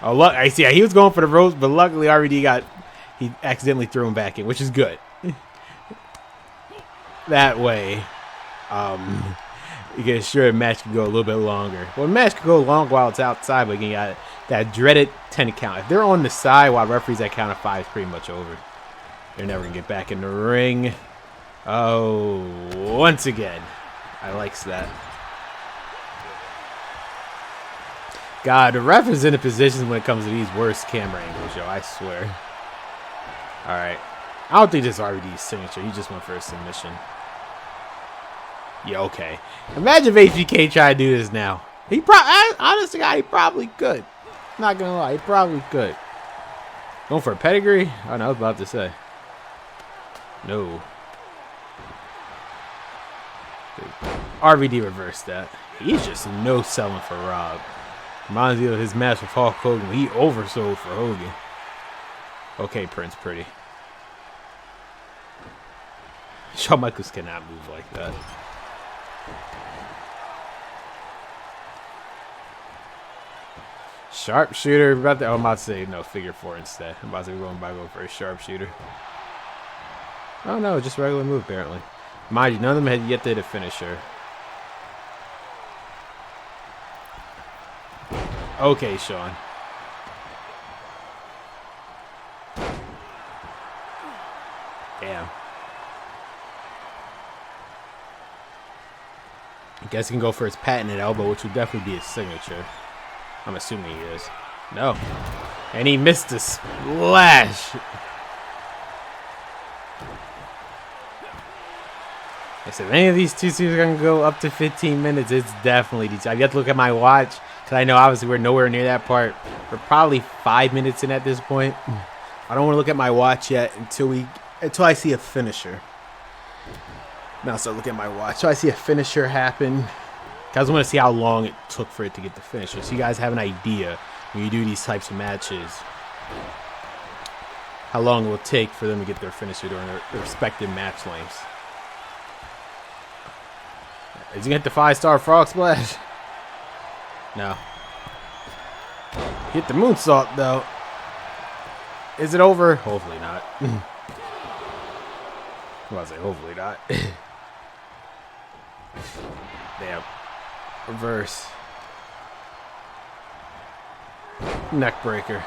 Oh, look, I see. He was going for the ropes, but luckily he accidentally threw him back in, which is good. That way, you get sure the match can go a little bit longer. Well, the match can go long while it's outside, but you got that dreaded 10 count. If they're on the side while referees that count of 5 is pretty much over. They're never going to get back in the ring. Oh, once again. I likes that. God, the ref is in a position when it comes to these worst camera angles, yo. I swear. All right. I don't think this is RVD's signature. He just went for a submission. Yeah, okay. Imagine if HBK tried to do this now. Honestly, he probably could. Not gonna lie, he probably could. Going for a pedigree? Oh, no, I was about to say. No. RVD reversed that. He's just no selling for Rob. Reminds me of his match with Hulk Hogan. He oversold for Hogan. Okay, Prince Pretty. Shawn Michaels cannot move like that. Sharpshooter. I'm about to say no, figure 4 instead. I'm about to go for a sharpshooter. Oh no, just regular move apparently. Mind you, none of them had yet to hit a finisher. Okay, Shawn. Damn. I guess he can go for his patented elbow, which would definitely be his signature. I'm assuming he is. No. And he missed a splash. I said, if any of these two teams are going to go up to 15 minutes, it's definitely these. I have to look at my watch because I know obviously we're nowhere near that part. We're probably 5 minutes in at this point. I don't want to look at my watch yet until I see a finisher. Now I'll start looking at my watch. So I see a finisher happen. Guys, I want to see how long it took for it to get the finisher. So you guys have an idea when you do these types of matches, how long it will take for them to get their finisher during their respective match lengths. Is he going to hit the 5-star frog splash? No. Hit the moonsault, though. Is it over? Hopefully not. Well, I say hopefully not. Damn. Reverse. Neck breaker.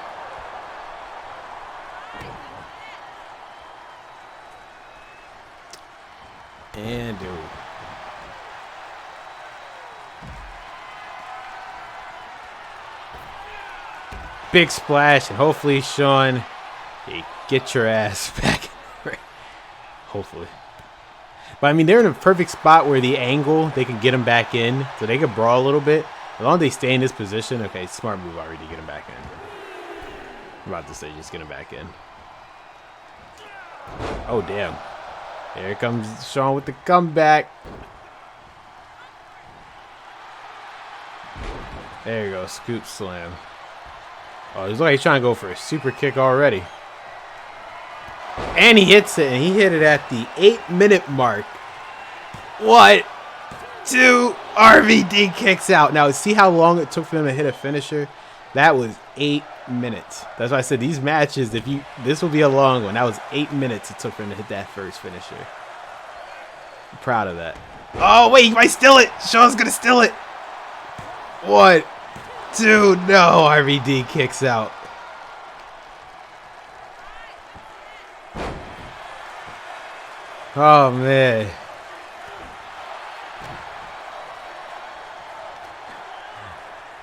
And do. Big splash, and hopefully, Shawn, you get your ass back. Hopefully. But, I mean, they're in a perfect spot where the angle, they can get him back in, so they can brawl a little bit. As long as they stay in this position, okay, smart move already, get him back in. I'm about to say just get him back in. Oh, damn. Here comes Shawn with the comeback. There you go, scoop slam. Oh, he's like he's trying to go for a super kick already. And he hits it, and he hit it at the 8-minute mark. 1, 2, RVD kicks out. Now, see how long it took for them to hit a finisher? That was 8 minutes. That's why I said these matches, this will be a long one. That was 8 minutes it took for him to hit that first finisher. I'm proud of that. Oh, wait, he might steal it. Shawn's going to steal it. 1, 2, no, RVD kicks out. Oh, man.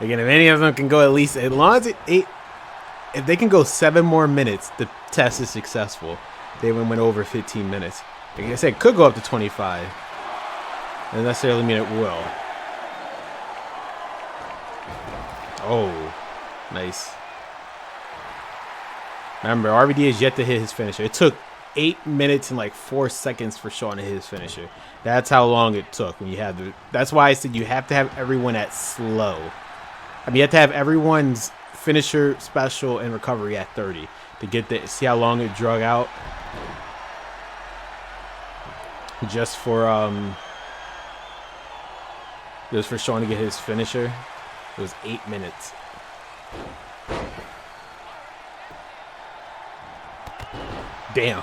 Again, if any of them can go at least, as long as if they can go 7 more minutes, the test is successful. They went over 15 minutes. Like I said, it could go up to 25. Doesn't necessarily mean it will. Oh, nice. Remember, RVD is yet to hit his finisher. It took 8 minutes and like 4 seconds for Shawn to hit his finisher. That's how long it took when you have the. That's why I said you have to have everyone at slow. I mean, you have to have everyone's finisher, special, and recovery at 30 to get the. See how long it drug out. Just for Shawn to get his finisher. It was 8 minutes. Damn.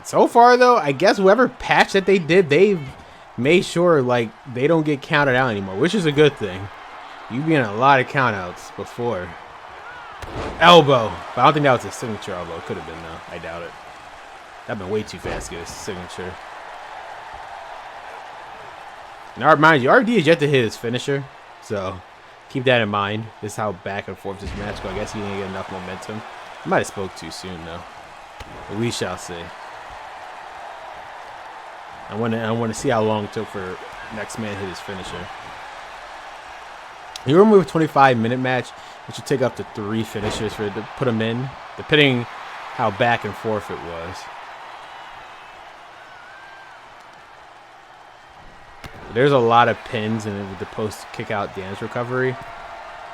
So far, though, I guess whoever patch that they did, they've made sure like they don't get counted out anymore, which is a good thing. You've been in a lot of countouts before. Elbow. But I don't think that was a signature elbow. It could have been, though. I doubt it. That'd been way too fast to get a signature. Now, mind you, RD is yet to hit his finisher, so keep that in mind. This is how back and forth this match goes. I guess he didn't get enough momentum. I might have spoke too soon, though. But we shall see. I want to see how long it took for next man to hit his finisher. You remove a 25-minute match, it should take up to 3 finishers for it to put them in, depending how back and forth it was. There's a lot of pins and with the post kick out dance recovery.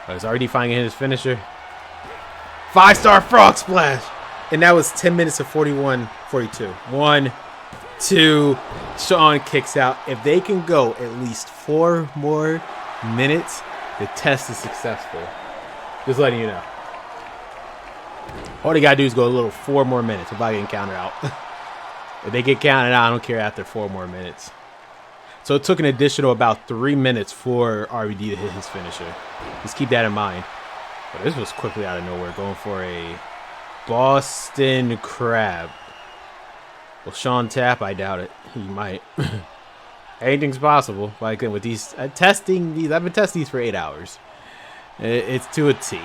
Oh, he's already finding his finisher. 5-star frog splash. And that was 10 minutes of 41-42. 1, 2. Shawn kicks out. If they can go at least 4 more minutes, the test is successful. Just letting you know. All they got to do is go a little 4 more minutes without getting counted out. If they get counted out, I don't care after 4 more minutes. So it took an additional about 3 minutes for RVD to hit his finisher. Just keep that in mind. But this was quickly out of nowhere, going for a Boston Crab. Will Shawn tap? I doubt it. He might. Anything's possible. Like with these testing these, I've been testing these for 8 hours. It's to a T.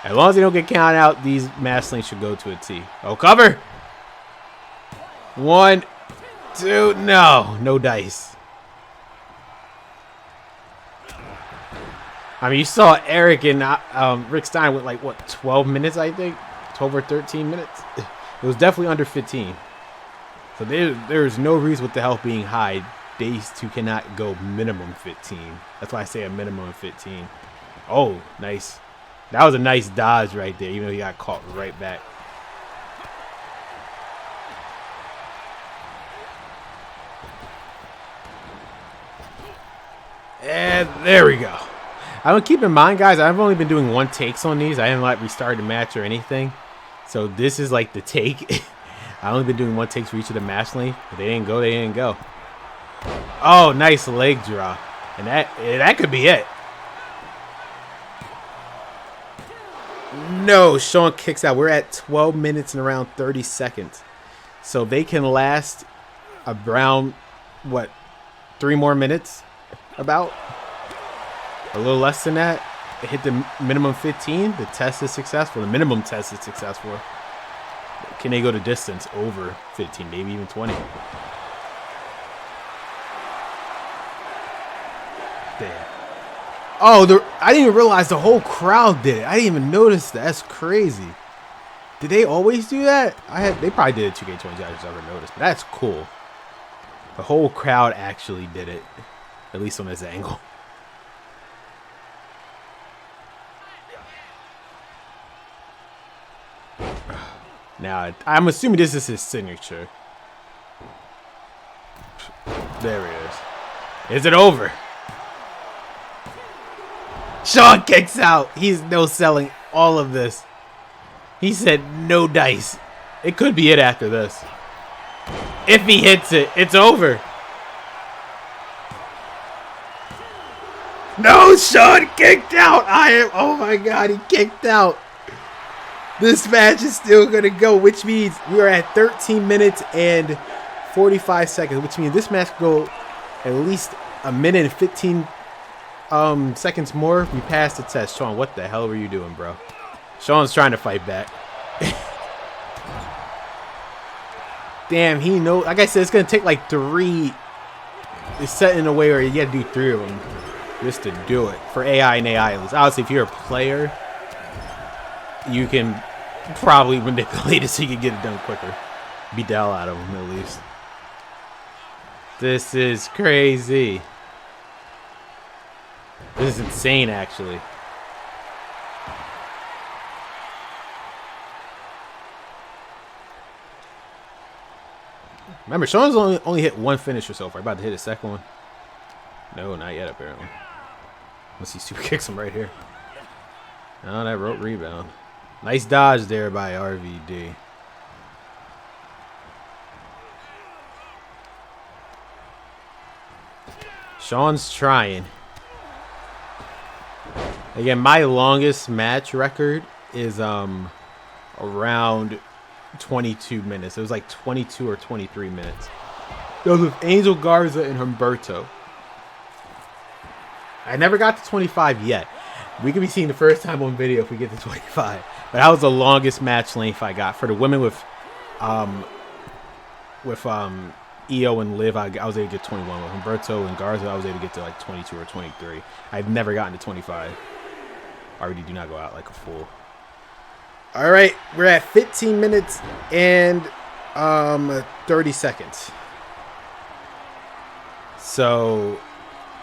As long as they don't get counted out, these match lanes should go to a T. Oh, cover! 1, 2, no dice. I mean, you saw Eric and Rick Stein with like, what, 12 minutes, I think? 12 or 13 minutes? It was definitely under 15. So there's no reason with the health being high. These two cannot go minimum 15. That's why I say a minimum of 15. Oh, nice. That was a nice dodge right there, even though he got caught right back. And there we go. I would keep in mind, guys, I've only been doing 1 takes on these. I haven't like restarted the match or anything. So this is like the take. I've only been doing 1 takes for each of the match lane. If they didn't go, they didn't go. Oh, nice leg drop. And that could be it. No, Shawn kicks out. We're at 12 minutes and around 30 seconds. So they can last around, what, 3 more minutes? About a little less than that. They hit the minimum 15. The test is successful. The minimum test is successful. Can they go to distance over 15, maybe even 20? Damn. Oh, I didn't even realize the whole crowd did it. I didn't even notice that. That's crazy. Did they always do that? They probably did it 2K23. I just never noticed. But that's cool. The whole crowd actually did it. At least on this angle. Now, I'm assuming this is his signature. There it is. Is it over? Shawn kicks out. He's no selling all of this. He said no dice. It could be it after this. If he hits it, it's over. No, Shawn kicked out. Oh my God, he kicked out. This match is still going to go, which means we are at 13 minutes and 45 seconds, which means this match will go at least a minute and 15 seconds more. We passed the test. Shawn, what the hell were you doing, bro? Shawn's trying to fight back. Damn, he knows. Like I said, it's going to take like 3. It's set in a way where you got to do 3 of them just to do it. For AI and AI, obviously, if you're a player, you can probably manipulate it so you can get it done quicker. Beat the hell out of him, at least. This is crazy. This is insane, actually. Remember, Shawn's only hit 1 finisher so far. About to hit a second one. No, not yet, apparently. Unless he super kicks him right here. Oh, that rope rebound. Nice dodge there by RVD. Shawn's trying. Again, my longest match record is around 22 minutes. It was like 22 or 23 minutes. That was with Angel Garza and Humberto. I never got to 25 yet. We could be seeing the first time on video if we get to 25. But that was the longest match length I got. For the women with EO and Liv, I was able to get 21. With Humberto and Garza, I was able to get to like 22 or 23. I've never gotten to 25. I already do not go out like a fool. All right, we're at 15 minutes and 30 seconds. So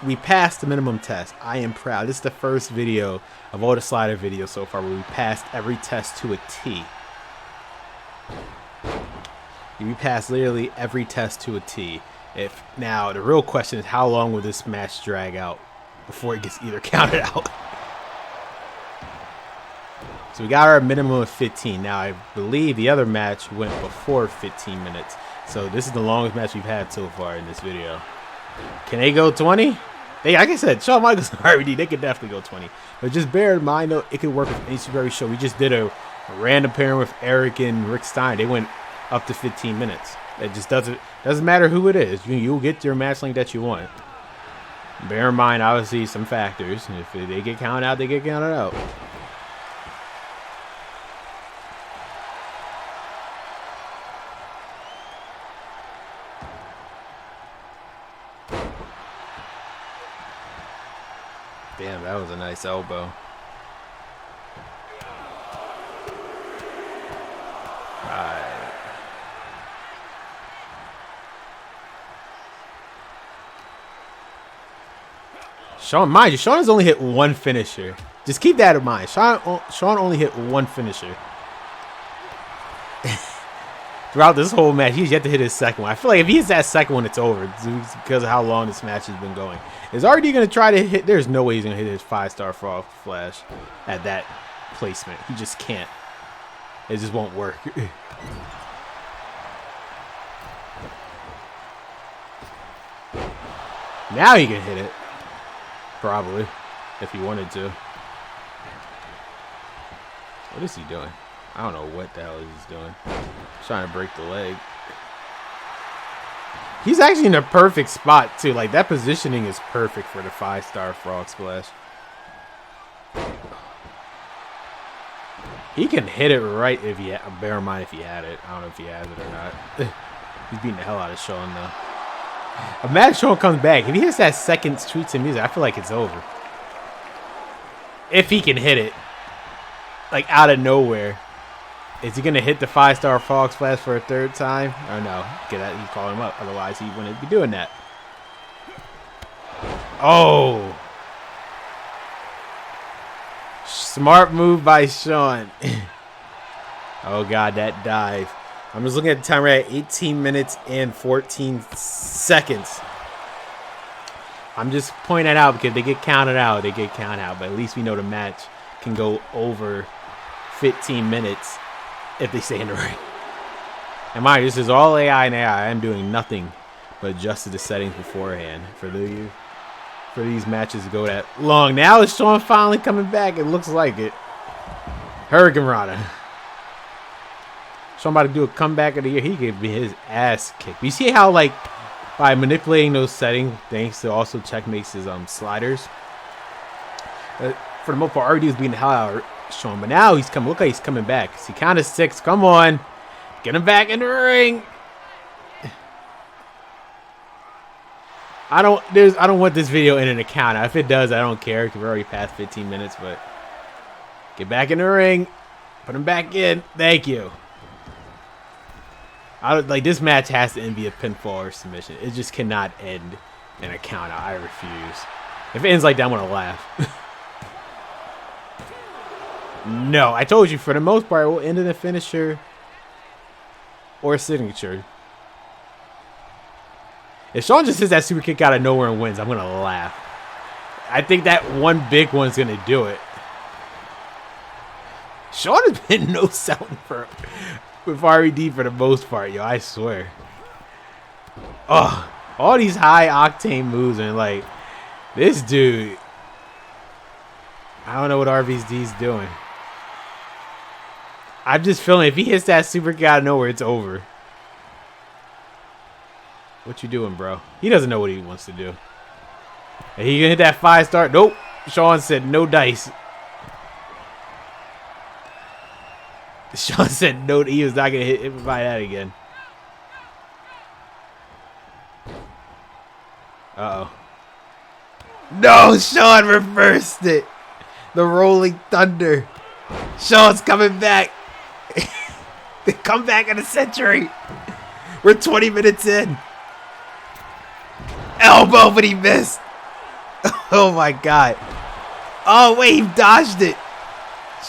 we passed the minimum test. I am proud. This is the first video of all the slider videos so far where we passed every test to a T. We passed literally every test to a T. Now, the real question is how long will this match drag out before it gets either counted out? So we got our minimum of 15. Now, I believe the other match went before 15 minutes. So this is the longest match we've had so far in this video. Can they go 20? Like I said, Shawn Michaels and RVD, they could definitely go 20. But just bear in mind, though, it could work with any Super Heavy show. We just did a random pairing with Eric and Rick Stein. They went up to 15 minutes. It just doesn't matter who it is. You'll get your match length that you want. Bear in mind, obviously, some factors. If they get counted out, they get counted out. Damn, that was a nice elbow. Shawn, mind you, Shawn has only hit one finisher. Just keep that in mind. Shawn only hit one finisher. Throughout this whole match, he's yet to hit his second one. I feel like if he hits that second one, it's over. It's because of how long this match has been going. Is RD going to try to hit? There's no way he's going to hit his 5-star frog flash at that placement. He just can't. It just won't work. Now he can hit it. Probably. If he wanted to. What is he doing? I don't know what the hell he's doing. He's trying to break the leg. He's actually in a perfect spot, too. Like, that positioning is perfect for the 5-star frog splash. He can hit it right if he bear in mind if he had it. I don't know if he has it or not. He's beating the hell out of Shawn, though. Imagine Shawn comes back. If he hits that second Streets and Music, I feel like it's over. If he can hit it. Like, out of nowhere. Is he going to hit the 5-star frog splash for a third time? Or no? He's calling him up. Otherwise, he wouldn't be doing that. Oh. Smart move by Shawn. Oh, God, that dive. I'm just looking at the time. We're at 18 minutes and 14 seconds. I'm just pointing that out because they get counted out. They get counted out. But at least we know the match can go over 15 minutes if they stay in the ring. And mind you, this is all AI and AI. I'm doing nothing but adjusted the settings beforehand for these matches to go that long. Now is Shawn finally coming back? It looks like it. Hurricane Rana. Shawn about to do a comeback of the year. He could be his ass kicked. You see how, like, by manipulating those settings, thanks to also checkmates his sliders. For the most part, RD was beating the hell out of Shawn, but now he's coming. Look like he's coming back. He counted 6. Come on, get him back in the ring. I don't want this video in an account. If it does, I don't care because we're already past 15 minutes. But get back in the ring. Put him back in. Thank you. Like, this match has to end via pinfall or submission. It just cannot end in a count out. I refuse. If it ends like that, I'm gonna laugh. No, I told you for the most part, we'll end in a finisher or a signature. If Shawn just hits that super kick out of nowhere and wins, I'm gonna laugh. I think that one big one's gonna do it. Shawn has been no selling with RED for the most part, yo. I swear. Oh, all these high octane moves and like this dude. I don't know what RVD's doing. I'm just feeling if he hits that super kick out of nowhere, it's over. What you doing, bro? He doesn't know what he wants to do. And he gonna hit that 5-star. Nope. Shawn said no dice. Shawn said no. He was not gonna hit by that again. Uh-oh. No, Shawn reversed it. The Rolling Thunder. Shawn's coming back. The comeback of the century. We're 20 minutes in. Elbow, but he missed. Oh my god. Oh wait, he dodged it.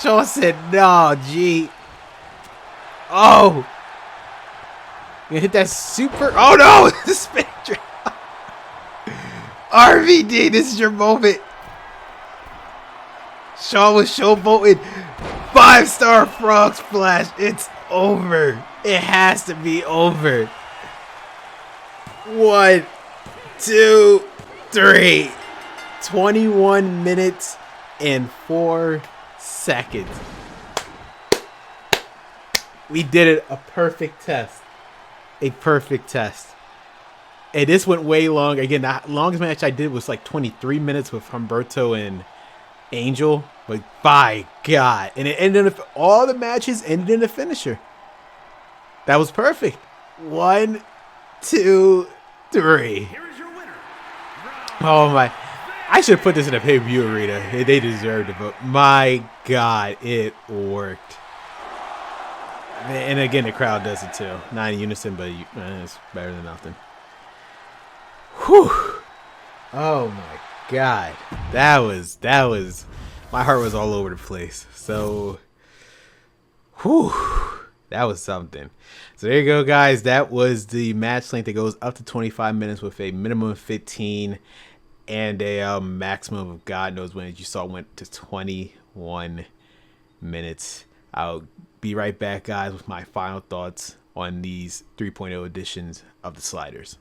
Shawn said no, G. Oh. You hit that super. Oh no, the spin drop. RVD, this is your moment. Shawn was showboating. 5-star frog splash. It's over. It has to be over. 1, 2, 3. 21 minutes and 4 seconds. We did it. A perfect test. A perfect test. And this went way long. Again, the longest match I did was like 23 minutes with Humberto and Angel. But by God. And it ended in all the matches ended in a finisher. That was perfect. 1, 2, 3. Oh my. I should have put this in a pay-per-view arena. They deserved it, but my God, it worked. And again, the crowd does it too. Not in unison, but it's better than nothing. Whew. Oh my God. That was, my heart was all over the place. So, whew, that was something. So there you go, guys. That was the match length that goes up to 25 minutes with a minimum of 15 and a maximum of God knows when. As you saw, went to 21 minutes. I'll be right back, guys, with my final thoughts on these 3.0 editions of the sliders.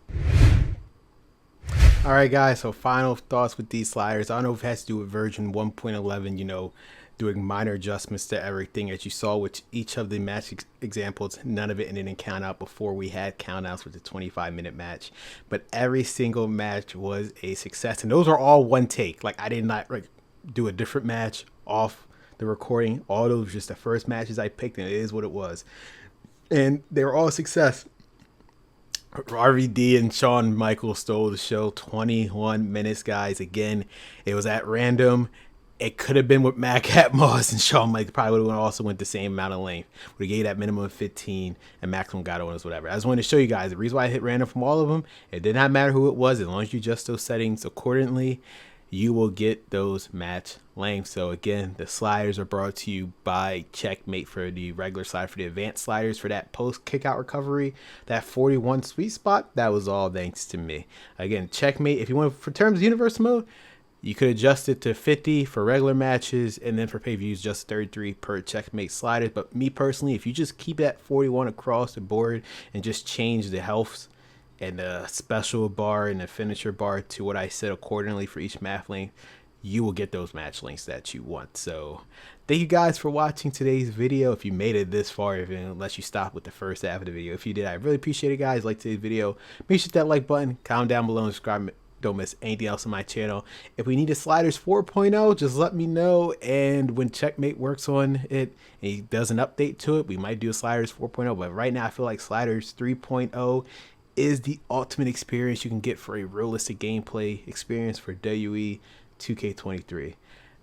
All right, guys, so final thoughts with these sliders. I don't know if it has to do with version 1.11, you know, doing minor adjustments to everything. As you saw with each of the match examples, none of it ended in count out before we had count outs with the 25-minute match. But every single match was a success, and those are all one take. Like, I did not do a different match off the recording. All those were just the first matches I picked, and it is what it was. And they were all a success. RVD and Shawn Michaels stole the show. 21 minutes, guys. Again, it was at random. It could have been with Matt Cat Moss and Shawn Michaels. Probably would have also went the same amount of length. We gave that minimum of 15 and maximum got on us, whatever. I just wanted to show you guys the reason why I hit random from all of them. It did not matter who it was. As long as you adjust those settings accordingly, you will get those match lengths. So again, the sliders are brought to you by Checkmate for the regular slider. For the advanced sliders, for that post kick out recovery, that 41 sweet spot, that was all thanks to me. Again, Checkmate. If you want, for terms of universe mode, you could adjust it to 50 for regular matches, and then for pay-per-views, just 33 per Checkmate slider. But me personally, if you just keep that 41 across the board and just change the healths and the special bar and the finisher bar to what I said accordingly for each match length, you will get those match lengths that you want. So thank you guys for watching today's video. If you made it this far, unless you stopped with the first half of the video, if you did, I really appreciate it, guys. Like today's video, make sure to hit that like button, comment down below, and subscribe. Don't miss anything else on my channel. If we need a sliders 4.0, just let me know, and when Checkmate works on it and he does an update to it, we might do a sliders 4.0. But right now I feel like sliders 3.0 is the ultimate experience you can get for a realistic gameplay experience for WWE 2K23.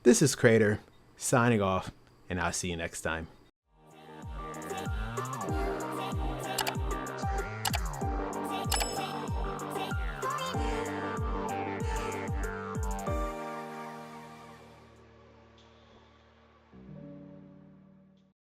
This is Crater signing off, and I'll see you next time.